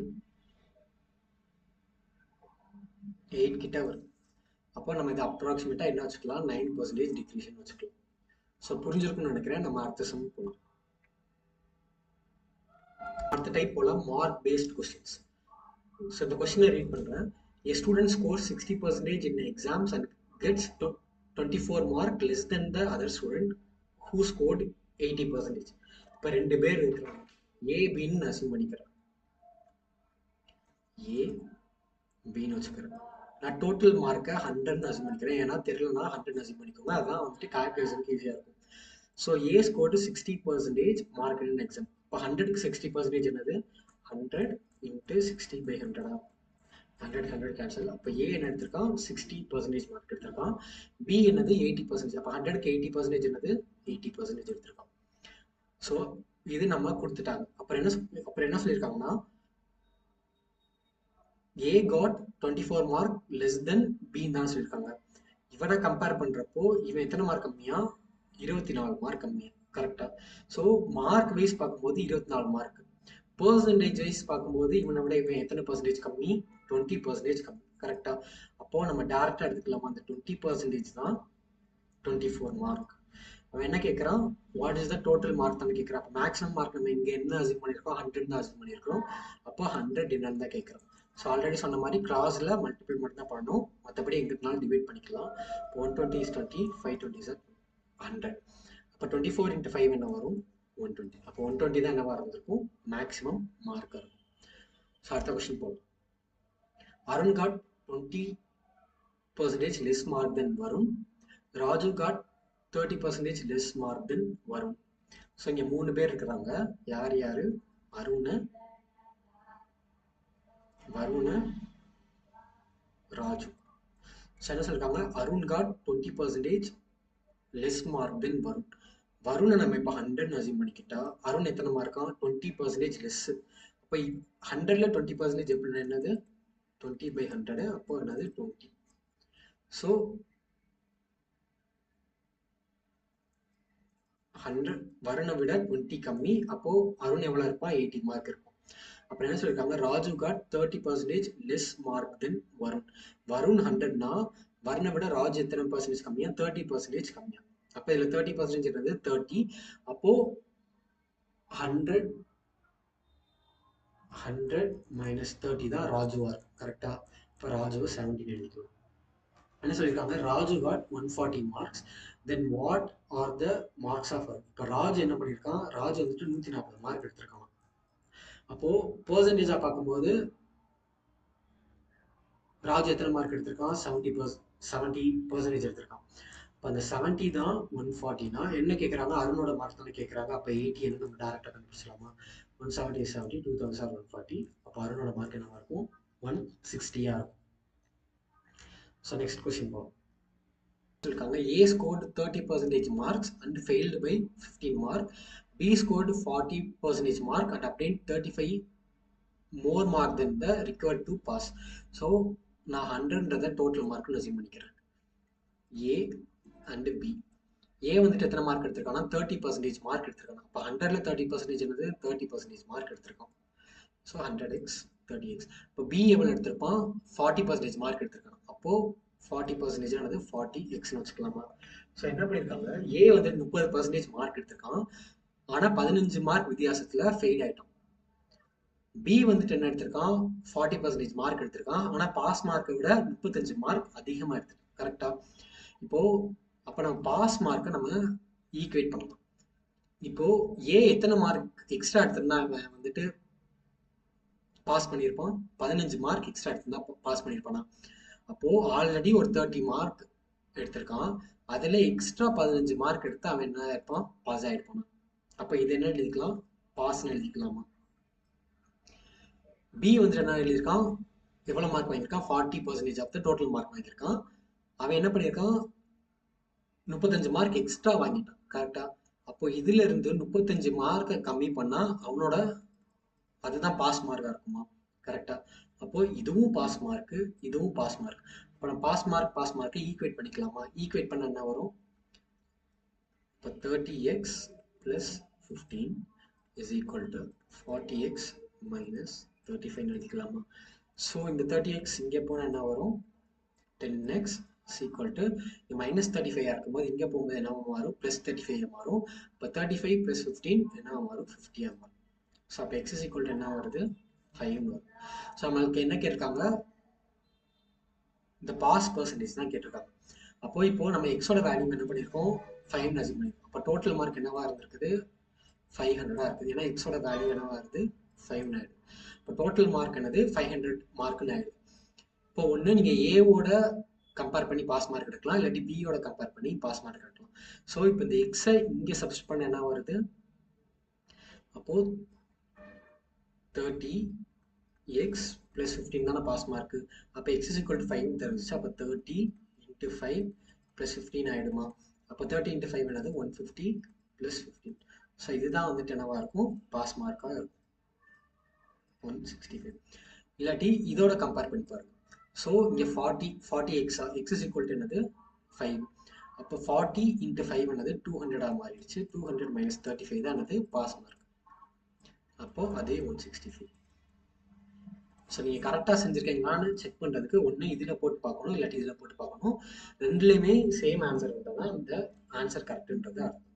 [SPEAKER 2] கிட்ட வரும். அப்போ நம்ம இதை அப்ராக்சிமேட்டாக என்ன வச்சுக்கலாம்? 9% டிக்ரீஷன் வச்சுக்கலாம். ஸோ புரிஞ்சிருக்குன்னு நினைக்கிறேன். நம்ம அடுத்த சம் போகலாம். அடுத்த டைப் போகலாம், மார்க் பேஸ்ட் கொஸ்டின்ஸ். ஸோ இந்த கொஸ்டினை ரீட் பண்ணுறேன். A student scores 60% in exams and gets 24 mark less than the other student who scored 80%. இப்போ ரெண்டு பேர் இருக்கிறாங்க. ஏ பின்னு அசியூம் பண்ணிக்கிறேன். ஏ பின்னு வச்சுக்கிறேன். நான் டோட்டல் மார்க்கை 100ன்னு அசியூம் பண்ணிக்கிறேன். ஏன்னா தெரியலனா 100 அசியூம் பண்ணிக்கோங்க. அதான் வந்துட்டு கால்குலேஷனுக்கு ஈஸியாக இருக்கும். So A scored 60% mark in exam. இப்போ 100க்கு 60% என்னது? 100 into 60 by 100. 100 கேன்சல். அப்போ ஏ என்ன எடுத்திருக்கான்? 60% மார்க் எடுத்திருக்கான். பி என்னது? 80%. அப்போ 100க்கு 80% என்னது? 80% எடுத்திருக்கான். ஸோ இது நம்ம கொடுத்துட்டாங்க. அப்புறம் என்ன சொல்லியிருக்காங்கன்னா, ஏ காட் 24 மார்க் லெஸ் தென் பின்னு தான் சொல்லியிருக்காங்க. இவனை கம்பேர் பண்ணுறப்போ இவன் எத்தனை மார்க் கம்மியா? 24 மார்க் கம்மியா? கரெக்டாக. ஸோ மார்க் வைஸ் பார்க்கும்போது 24 மார்க். பர்சன்டேஜ் வைஸ் பார்க்கும்போது இவனை விட இவன் எத்தனை பர்சன்டேஜ் கம்மி? 20% கம்மி. கரெக்டா? அப்போ நம்ம டேரக்டா எடுத்துக்கலாமா? அந்த 20% தான் 24 மார்க். அவன் என்ன கேட்கறான்? What is the total mark தான் கேட்கறான். அப்போ மேக்ஸிமம் மார்க் நம்ம இங்க என்ன அசியூம் பண்ணியிருக்கோம்? 100 தான் அசியூம் பண்ணியிருக்கோம். அப்போ 100 என்னன்னு தான் கேட்கறோம். ஸோ ஆல்ரெடி சொன்ன மாதிரி கிராஸ்ல மல்டிபிள் மட்டும் தான் பண்ணணும். மற்றபடி எங்கிட்டனாலும் டிவைட் பண்ணிக்கலாம். 120 is 20, 520 is 100. அப்போ 24 into 5 என்ன வரும்? 120. அப்போ 120 தான் என்னவா இருந்திருக்கும்? மேக்ஸிமம் மார்க்காக இருக்கும். ஸோ அடுத்த கொஸ்டின் போகும். Arun got 20% less mark than Varun. Raju got 30% less mark than Varun. So இங்கே 3 பேர் இருக்கிறாங்க. யார் யாரு? அருண், வருண், ராஜு. ஸோ என்ன சொல்லிருக்காங்க? Arun got 20% less mark than Varun. வருணை நம்ம இப்போ 100 அசியூம் பண்ணிக்கிட்டா அருண் எத்தனை மார்க்கா? 20% லெஸ். அப்போ 100ல 20% எப்படின்னா என்னது? 20 by 100. அப்போ என்னது? 20. ஸோ 100 வருணை விட 20 கம்மி. அப்போ அருண் எவ்வளோ இருப்பான்? 80 மார்க் இருக்கும். அப்புறம் என்ன சொல்லியிருக்காங்க? Raju got 30% less mark than Varun. Varun 100னா வருணை விட ராஜு எத்தனை பர்சன்டேஜ் கம்மியா? 30% கம்மியா. அப்போ இதில் 30% 30. அப்போ 100 minus 30 தான் ராஜுவா இருக்கும். கரெக்டா? இப்போ ராஜுவை 17 எழுதிக்கலாம். என்ன சொல்லியிருக்காங்க? Raju got 140 marks. Then what are the marks of Varun? இப்போ ராஜு என்ன பண்ணியிருக்கான்? ராஜு வந்துட்டு 140 மார்க் எடுத்திருக்கான். அப்போ பர்சன்டேஜாக பார்க்கும்போது ராஜு எத்தனை மார்க் எடுத்திருக்கான்? 70% எடுத்திருக்கான். இப்போ அந்த 70 தான் 140னா என்ன கேட்குறாங்க? அருணோட மார்க் தானே கேட்குறாங்க. அப்போ 80 என்ன நம்ம டேரெக்டாக கண்டுபிடிச்சலாமா? 170 70, 2000 140. அப்போ அருணோட மார்க் என்னவா இருக்கும்? 160 இருக்கும். ஸோ நெக்ஸ்ட் கொஸ்டின் போகும். சொல்லியிருக்காங்க A scored 30% marks and failed by 15 mark. B scored 40% mark and obtained 35 more mark than the required to pass. So நான் 100ன்றதை டோட்டல் மார்க்னு அசியூம் பண்ணிக்கிறேன். A and B. ஏ வந்துட்டு எத்தனை மார்க் எடுத்திருக்காங்கன்னா 30% மார்க் எடுத்திருக்காங்க. அப்போ 100ல் 30% என்னது 30% மார்க் எடுத்திருக்கான். So 100x 30x. இப்போ B எவ்வளோ எடுத்திருப்பான் 40% மார்க் எடுத்திருக்காங்க. அப்போது 40% ஆனது 40xன்னு வச்சுக்கலாமா. ஸோ என்ன பண்ணியிருக்காங்க ஏ வந்துட்டு 30% மார்க் எடுத்திருக்கான், ஆனால் 15 மார்க் வித்தியாசத்தில் ஃபெயில் ஆகிட்டான். பி வந்துட்டு என்ன எடுத்திருக்கான் 40% மார்க் எடுத்திருக்கான், ஆனால் பாஸ் மார்க்கை விட 35 மார்க் அதிகமாக எடுத்திருக்கான். கரெக்டா? இப்போ அப்போ நம்ம பாஸ் மார்க்கை நம்ம ஈக்குவேட் பண்ணலாம். இப்போ ஏ எத்தனை மார்க் எக்ஸ்ட்ரா எடுத்திருந்தா அவன் வந்துட்டு பாஸ் பண்ணியிருப்பான், 15 மார்க் எக்ஸ்ட்ரா எடுத்திருந்தா பாஸ் பண்ணியிருப்பானா. அப்போ ஆல்ரெடி ஒரு 30 மார்க் எடுத்திருக்கான், அதில் எக்ஸ்ட்ரா 15 மார்க் எடுத்து அவன் என்ன இருப்பான் பாஸ் ஆகிருப்பான். அப்போ இது என்ன எழுதிக்கலாம் பாஸ்ன்னு எழுதிக்கலாமா. பி வந்துட்டு என்ன எழுதியிருக்கான் எவ்வளோ மார்க் வாங்கியிருக்கான் 40% ஆஃப் த டோட்டல் மார்க் வாங்கியிருக்கான். அவன் என்ன பண்ணியிருக்கான் 35 மார்க் எக்ஸ்ட்ரா வாங்கிட்டான். கரெக்டா? அப்போ இதுல இருந்து 35 மார்க்கை கம்மி பண்ணா அவனோட அதுதான் பாஸ் மார்க்கா இருக்குமா. கரெக்டா? அப்போ இதுவும் பாஸ் மார்க்கு, இதுவும் பாஸ் மார்க். இப்போ நம்ம பாஸ் மார்க்கை ஈக்குவேட் பண்ணிக்கலாமா. ஈக்குவேட் பண்ண என்ன வரும், இப்போ 30x + 15 is equal to 40x - 35 எழுதிக்கலாமா. So இந்த 30x இங்கே போனால் என்ன வரும் 10x is equal to -35 இருக்கும்போது இங்கே போகும்போது என்ன மாறும் +35 மாறும். இப்போ 35 + 15 என்ன மாறும் 50 மாறும். ஸோ அப்போ x is equal to என்ன வருது 5 வரும். ஸோ நம்மளுக்கு என்ன கேட்டிருக்காங்க இந்த பாஸ் பர்சன்டேஜ் தான் கேட்டிருக்காங்க. அப்போ இப்போ நம்ம எக்ஸோட வேல்யூ என்ன பண்ணியிருக்கோம் 5 அசியூம் பண்ணியிருக்கோம். அப்போ டோட்டல் மார்க் என்னவா இருந்திருக்குது 500 இருக்குது. ஏன்னா எக்ஸோட வேல்யூ என்னவா இருக்குது 5 ஆயிடுது. இப்போ டோட்டல் மார்க் என்னது 500 மார்க்னு ஆயிடுது. இப்போ ஒன்று நீங்கள் ஏவோட கம்பேர் பண்ணி பாஸ் மார்க் எடுக்கலாம், இல்லாட்டி பியோட கம்பேர் பண்ணி பாஸ் மார்க் எடுக்கலாம். ஸோ இப்போ இந்த எக்ஸை இங்கே சப்ஸ்ட் பண்ண என்ன வருது, அப்போது 30x + 15 தானே பாஸ் மார்க்கு. அப்போ x is equal to 5 தெரிஞ்சிச்சு. அப்போ 30 × 5 + 15 ஆகிடுமா. அப்போ 30 × 5 என்னது 150 + 15. ஸோ இதுதான் வந்துட்டு என்னவா இருக்கும் பாஸ் மார்க்காக இருக்கும் 165. இல்லாட்டி இதோட கம்பேர் பண்ணி பாருங்க. ஸோ இங்கே 40x x is equal to என்னது 5. அப்போ 40 × 5 என்னது 200 மாறிடுச்சு. 200 - 35 தான் என்னது பாஸ் மார்க். அப்போ அதே 165. ஸோ நீங்கள் கரெக்டாக செஞ்சுருக்கீங்களான்னு செக் பண்ணுறதுக்கு ஒன்று இதில் போட்டு பார்க்கணும், இல்லாட்டி இதில் போட்டு பார்க்கணும். ரெண்டுலேயுமே சேம் ஆன்சர் வந்தால் தான் இந்த ஆன்சர் கரெக்டுன்றது அர்த்தம்.